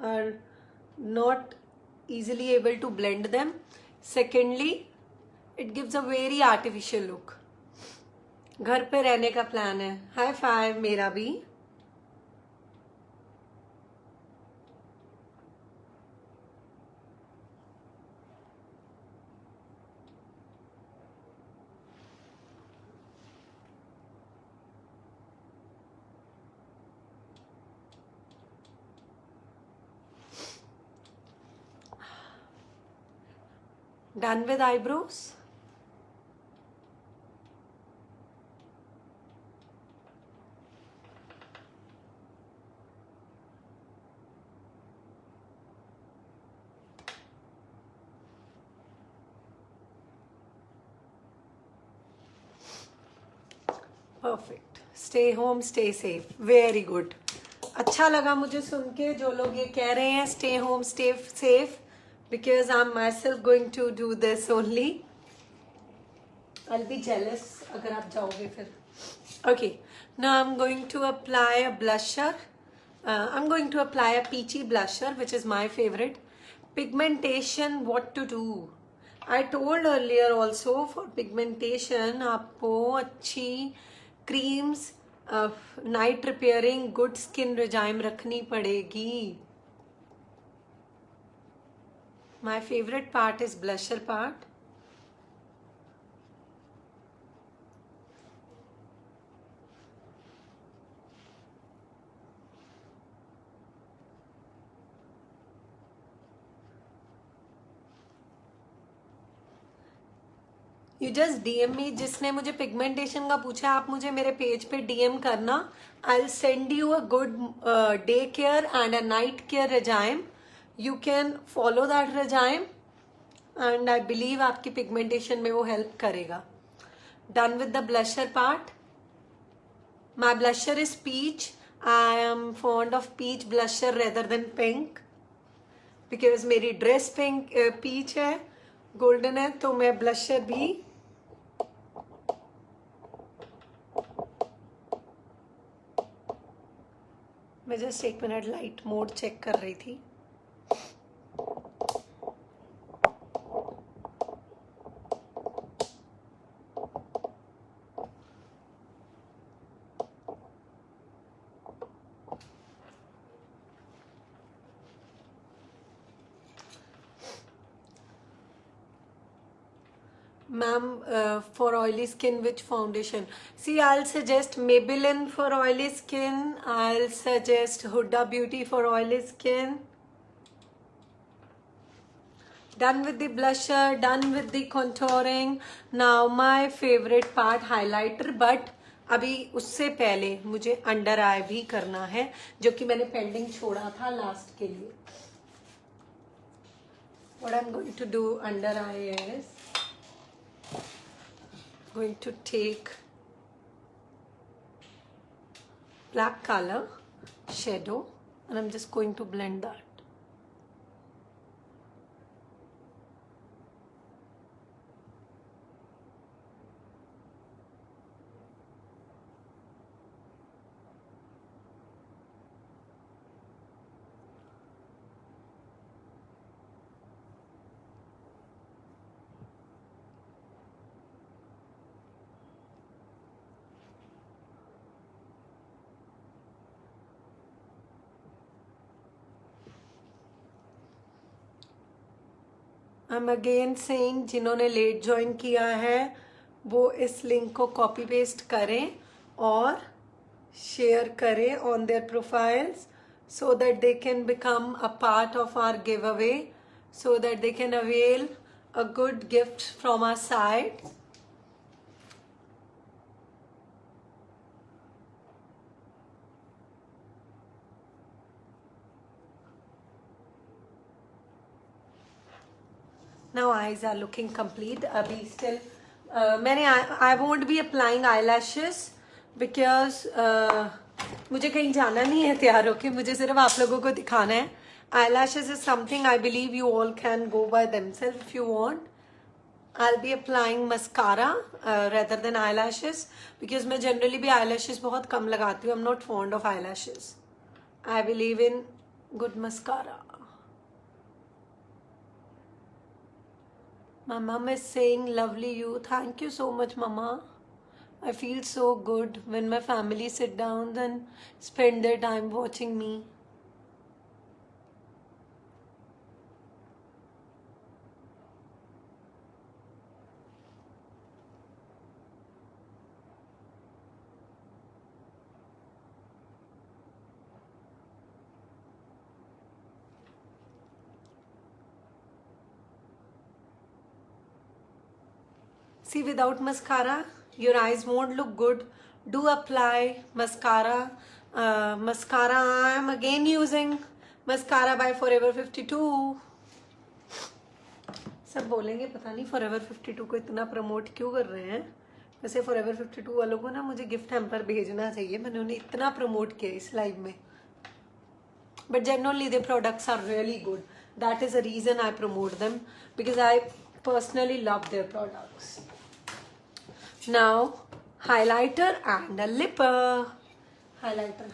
are not easily able to blend them. Secondly, it gives a very artificial look. घर पे रहने का प्लान है. हाई फाइव मेरा भी. Done with eyebrows? Perfect. Stay home stay safe. Very good. अच्छा लगा मुझे सुन के जो लोग ये कह रहे हैं stay home stay safe because I'm myself going to do this only. I'll be jealous अगर आप जाओगे फिर. Okay, now I'm going to apply a blusher. I'm going to apply a peachy blusher which is my favorite. Pigmentation, what to do? I told earlier also for pigmentation आपको अच्छी creams, night repairing, good skin regime रखनी पड़ेगी. My favorite part is blusher part. You just DM me. जिसने मुझे pigmentation का पूछा आप मुझे मेरे पेज पे DM करना. I'll send you a good day care and a night care regime. You can follow that regime and I believe आपकी पिगमेंटेशन में वो हेल्प करेगा. Done with the blusher part. My blusher is peach. I am fond of peach blusher rather than pink because मेरी dress pink peach है, golden है, तो मैं blusher भी मैं just 1 minute light mode check कर रही थी. Ma'am, for oily skin, which foundation? See, I'll suggest Maybelline for oily skin. I'll suggest Huda Beauty for oily skin. Done with the blusher, done with the contouring. Now my favorite part, highlighter. But अभी उससे पहले मुझे under आई भी करना है, जो कि मैंने पेंडिंग छोड़ा था लास्ट के लिए. What I'm going to do under eye is going to take black color shadow and I'm just going to blend that. I'm again saying जिन्होंने लेट ज्वाइन किया है वो इस लिंक को कॉपी पेस्ट करें और शेयर करें on their profiles so that they can become a part of our giveaway, so that they can avail a good gift from our side. Now eyes are looking complete. अभी still I won't be applying eyelashes because मुझे कहीं जाना नहीं है तैयार होके, मुझे सिर्फ आप लोगों को दिखाना है. Eyelashes is something I believe you all can go by themselves if you want. I'll be applying mascara rather than eyelashes because मैं generally भी eyelashes बहुत कम लगाती हूँ. I'm not fond of eyelashes. I believe in good mascara. My mom is saying lovely you. Thank you so much, mama. I feel so good when my family sit down and spend their time watching me. See, without mascara, your eyes won't look good. Do apply mascara. Mascara, I am again using mascara by Forever 52. सब बोलेंगे पता नहीं Forever 52 को इतना promote क्यों कर रहे हैं. वैसे Forever 52 वालों को ना मुझे गिफ्ट हैम्पर भेजना चाहिए. मैंने उन्हें इतना प्रमोट किया इस लाइव में. But generally their products are really good. That is the reason I promote them, because I personally love their products. Now highlighter and a lipper. Highlighter.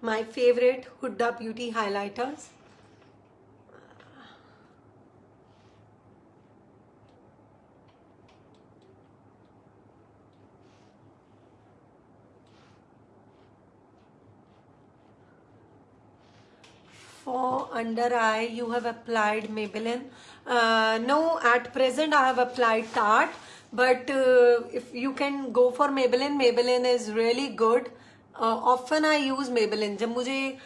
My favorite Huda Beauty highlighters. For under eye, you have applied Maybelline. No, at present I have applied Tarte. But if you can go for Maybelline, Maybelline is really good. Often I use Maybelline. जब मुझे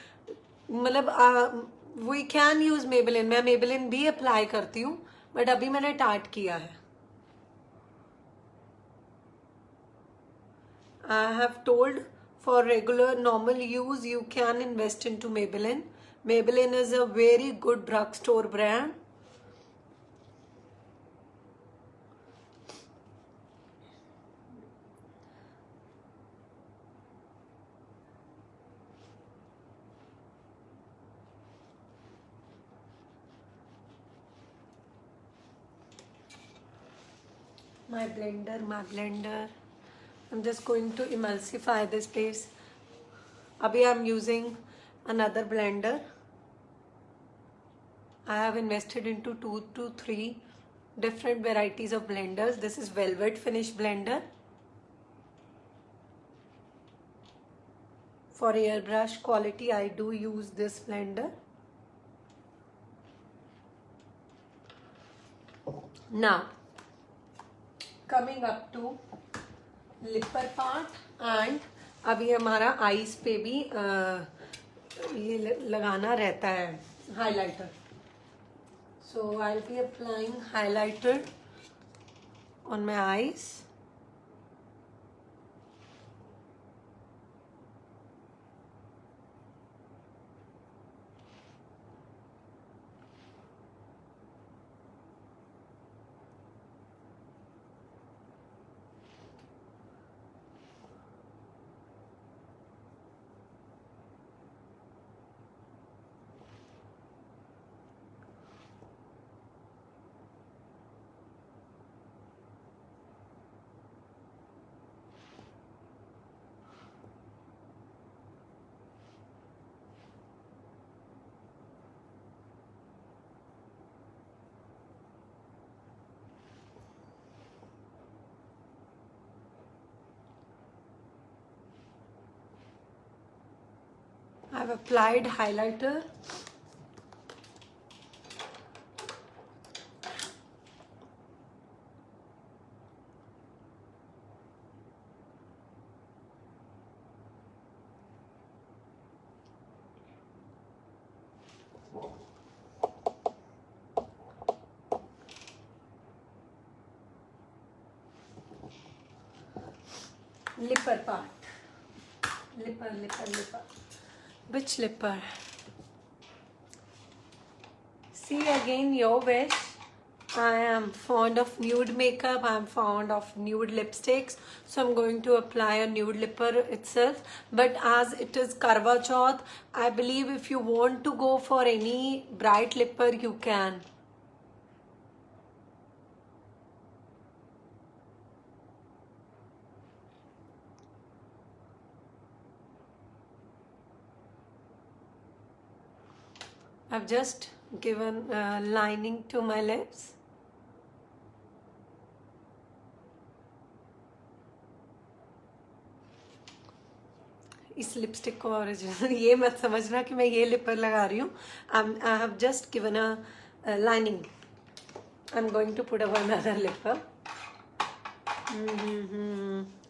मतलब we can use Maybelline. मैं Maybelline भी apply करती हूँ. But अभी मैंने Tarte किया है. I have told for regular normal use you can invest into Maybelline. Maybelline is a very good drugstore brand. My blender. I'm just going to emulsify this base. Abhi I'm using another blender. I have invested into 2 to 3 different varieties of blenders. This is velvet finish blender. For airbrush quality, I do use this blender. Now, coming up to लिपर part and अभी हमारा eyes पे भी ये लगाना रहता है highlighter. So I will be applying highlighter on my eyes. I've applied highlighter. Lipper part. Lipper. Which lipper? See, again, your wish. I am fond of nude makeup. I am fond of nude lipsticks. So I'm going to apply a nude lipper itself. But as it is Karwa Chauth, I believe if you want to go for any bright lipper, you can. I've just given lining to my lips. इस lipstick को original ये मत समझना कि मैं ये लिपर लगा रही हूँ. I have just given a lining. I'm going to put one other lipper.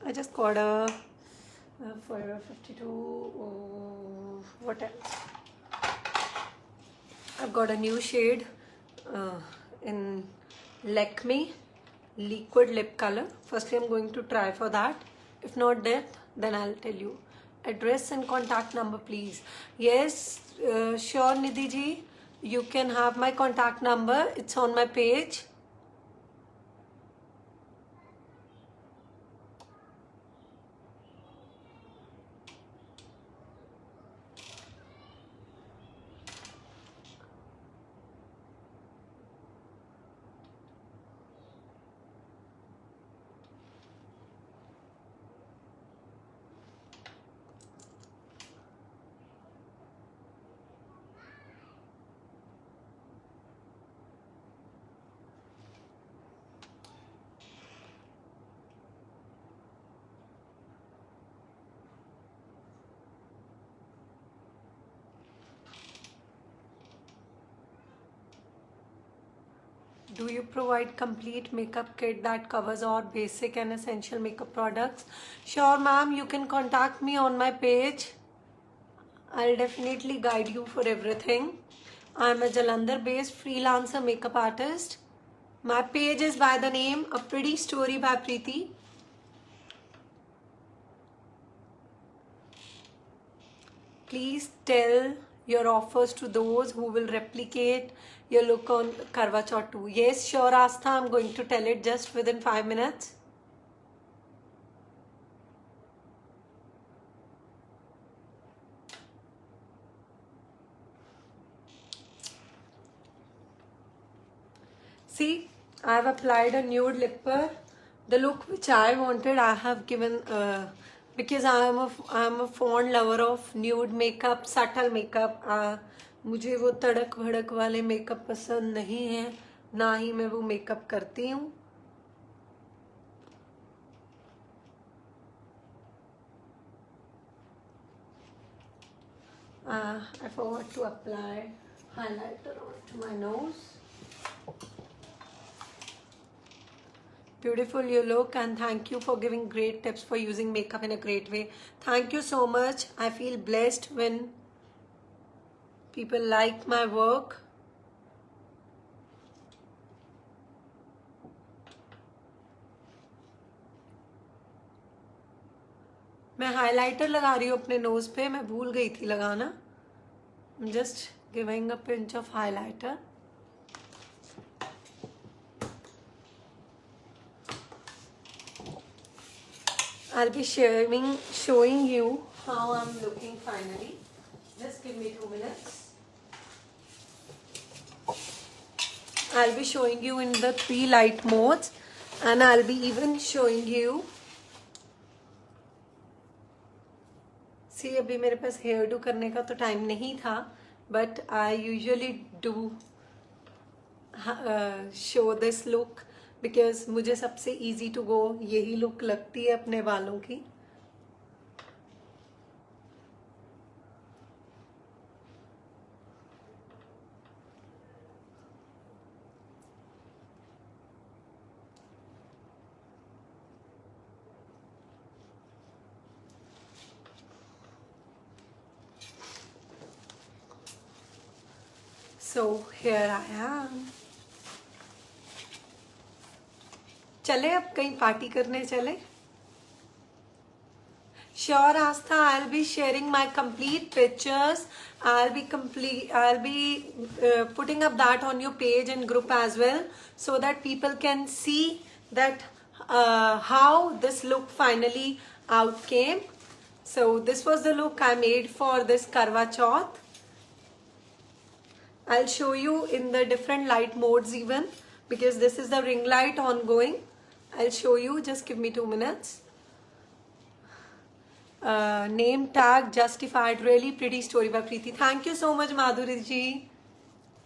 I just got a 52. What else? I've got a new shade in Lakme liquid lip color. Firstly, I'm going to try for that. If not that, then I'll tell you. Address and contact number, please. Yes, sure, Nidhi ji. You can have my contact number. It's on my page. Do you provide complete makeup kit that covers all basic and essential makeup products? Sure, ma'am. You can contact me on my page. I'll definitely guide you for everything. I'm a Jalandhar-based freelancer makeup artist. My page is by the name A Pretty Story by Preeti. Please tell your offers to those who will replicate your look on Karwa Chauth too. Yes, sure, Astha. I'm going to tell it just within 5 minutes. See, I have applied a nude lipper. The look which I wanted, I have given because I am a fond lover of nude makeup, subtle makeup. मुझे वो तड़क भड़क वाले makeup पसंद नहीं है, ना ही मैं वो मेकअप करती हूँ. I forgot to apply highlighter onto my nose. Beautiful you look, and thank you for giving great tips for using makeup in a great way. Thank you so much. I feel blessed when people like my work. मैं highlighter लगा रही हूँ अपने knows पे, मैं भूल गई थी लगाना. I'm just giving a pinch of highlighter. I'll be showing you how I'm looking finally. Just give me 2 minutes. I'll be showing you in the 3 light modes, and I'll be even showing you. See, अभी मेरे पास hair do करने का तो time नहीं था, but I usually do show this look because मुझे सबसे easy to go यही look लगती है अपने बालों की. So here I am. चले अब कहीं पार्टी करने चले. Sure, Astha, I'll be sharing my complete pictures. I'll be putting up that on your page and group as well, so that people can see that how this look finally out came. So this was the look I made for this Karwa Chauth. I'll show you in the different light modes even, because this is the ring light ongoing. I'll show you, just give me 2 minutes. Name tag justified, really pretty story by Preeti. Thank you so much Madhuri ji.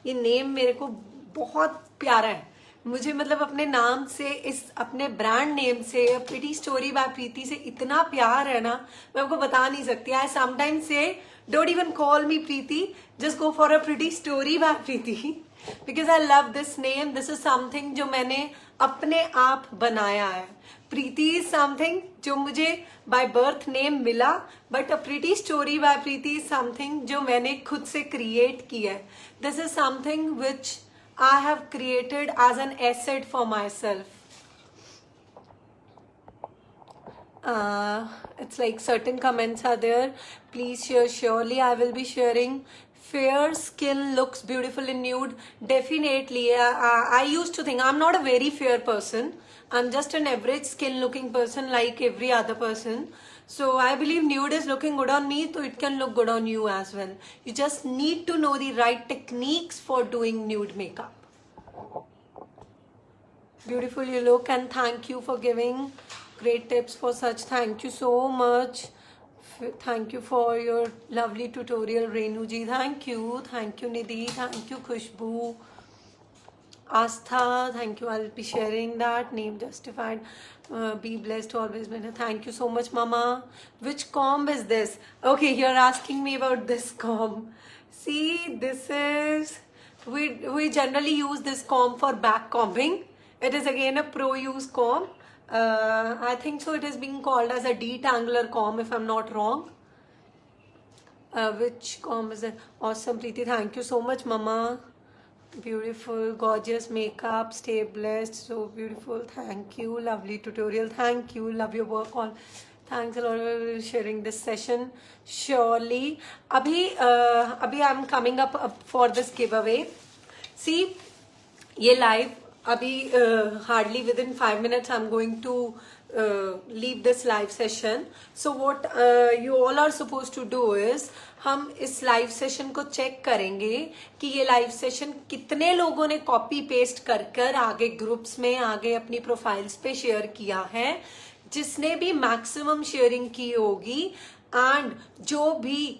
ये name मेरे को बहुत प्यारा है. मुझे मतलब अपने नाम से, इस अपने ब्रांड नेम से, प्रीटी स्टोरी बाय प्रीति से इतना प्यार है ना, मैं आपको बता नहीं सकती. आई समटाइम्स से don't even call me Preeti, just go for a pretty story by Preeti, because I love this name. This is something जो मैंने अपने आप बनाया है. Preeti is something जो मुझे by birth name मिला, but a pretty story by Preeti is something जो मैंने खुद से create किया है. This is something which I have created as an asset for myself. It's like certain comments are there. Please share. Surely I will be sharing. Fair skin looks beautiful in nude. Definitely. I used to think I'm not a very fair person. I'm just an average skin looking person like every other person. So I believe nude is looking good on me, so it can look good on you as well. You just need to know the right techniques for doing nude makeup. Beautiful you look, and thank you for giving great tips for such. Thank you so much. Thank you for your lovely tutorial, Renu ji. Thank you Nidhi. Thank you Khushbu. Astha, thank you. I'll be sharing that. Name justified. Be blessed always. Thank you so much, Mama. Which comb is this? Okay, you're asking me about this comb. See, this is, we generally use this comb for back combing. It is again a pro use comb. I think so it is being called as a detangler comb if I'm not wrong. Which comb is it? Awesome, Preeti. Thank you so much, Mama. Beautiful, gorgeous makeup. Stay blessed. So beautiful. Thank you. Lovely tutorial. Thank you. Love your work all. Thanks a lot for sharing this session. Surely. Abhi I'm coming up for this giveaway. See, ye live. Abhi hardly within 5 minutes I'm going to leave this live session. So what you all are supposed to do is, हम इस live session को check करेंगे कि ये live session कितने लोगों ने copy paste कर आगे ग्रुप्स में, आगे अपनी प्रोफाइल्स पे शेयर किया है. जिसने भी मैक्सिमम शेयरिंग की होगी, एंड जो भी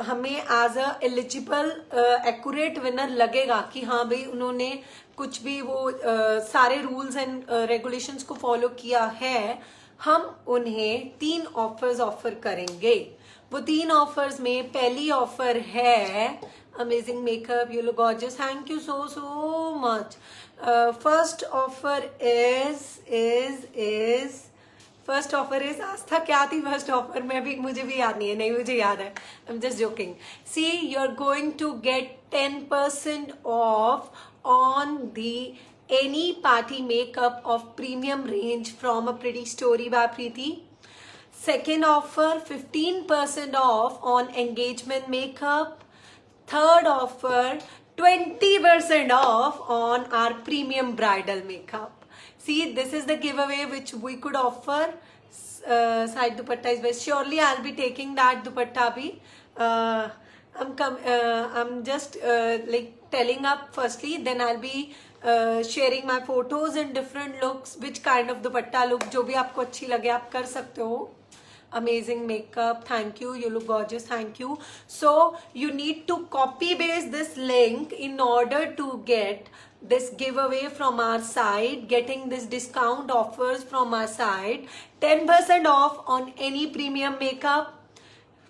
हमें as a eligible accurate winner लगेगा कि हाँ भाई उन्होंने कुछ भी वो सारे रूल्स एंड रेगुलेशंस को फॉलो किया है, हम उन्हें 3 ऑफर्स ऑफर करेंगे. वो 3 ऑफर्स में पहली ऑफर है amazing makeup, you look gorgeous. Thank you so much. First offer is first offer is Aastha क्या थी फर्स्ट ऑफर में भी मुझे भी याद नहीं है नहीं मुझे याद है I am just joking see you are going to get 10% off on the any party makeup off premium range from a pretty story by Preeti second offer 15% off on engagement makeup third offer 20% off on our premium bridal makeup see this is the giveaway which we could offer side dupatta is best surely I'll be taking that dupatta bhi I'm just like telling up firstly then I'll be sharing my photos in different looks which kind of dupatta look जो भी आपको अच्छी लगे आप कर सकते हो amazing makeup thank you you look gorgeous thank you so you need to copy paste this link in order to get this giveaway from our side getting this discount offers from our side 10% off on any premium makeup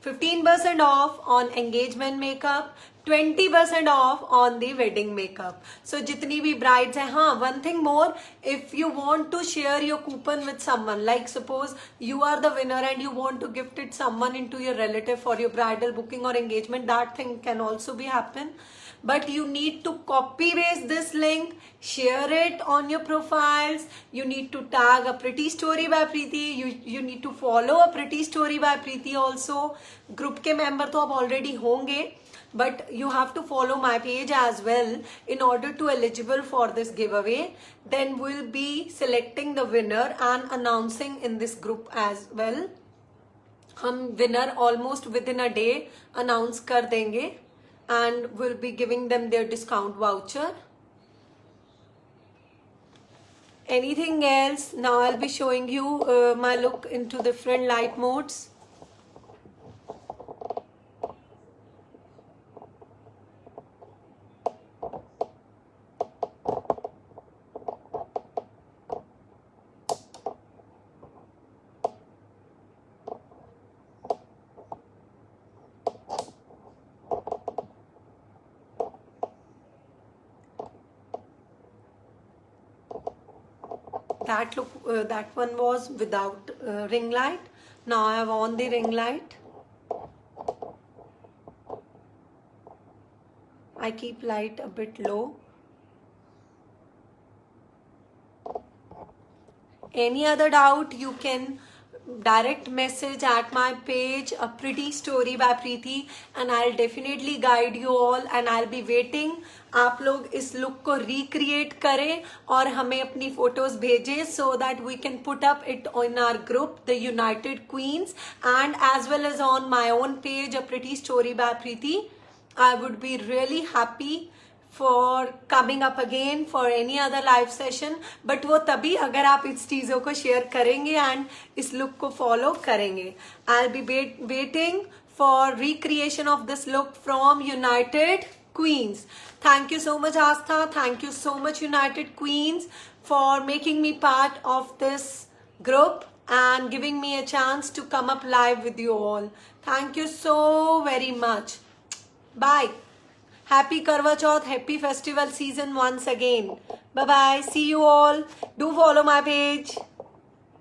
15% off on engagement makeup 20% off on the wedding makeup so jitni bhi brides hai haan one thing more if you want to share your coupon with someone like suppose you are the winner and you want to gift it someone into your relative for your bridal booking or engagement that thing can also be happen but you need to copy paste this link share it on your profiles you need to tag a pretty story by Preeti you need to follow a pretty story by Preeti also group ke member to ab already honge but you have to follow my page as well in order to eligible for this giveaway then we'll be selecting the winner and announcing in this group as well hum winner almost within a day announce kar denge and we'll be giving them their discount voucher anything else now I'll be showing you my look into different light modes that look that one was without ring light now I have on the ring light I keep light a bit low any other doubt you can direct message at my page a pretty story by Preeti and I'll definitely guide you all and I'll be waiting आप लोग इस look को recreate करें और हमें अपनी photos भेजें so that we can put up it on our group the United Queens and as well as on my own page a pretty story by Preeti I would be really happy for coming up again for any other live session but वो तभी अगर आप इस चीज़ों को share करेंगे and इस look को follow करेंगे I'll be waiting for recreation of this look from United Queens thank you so much Astha thank you so much United Queens for making me part of this group and giving me a chance to come up live with you all thank you so very much bye Happy Karwa Chauth, happy festival season once again. Bye bye. See you all. Do follow my page.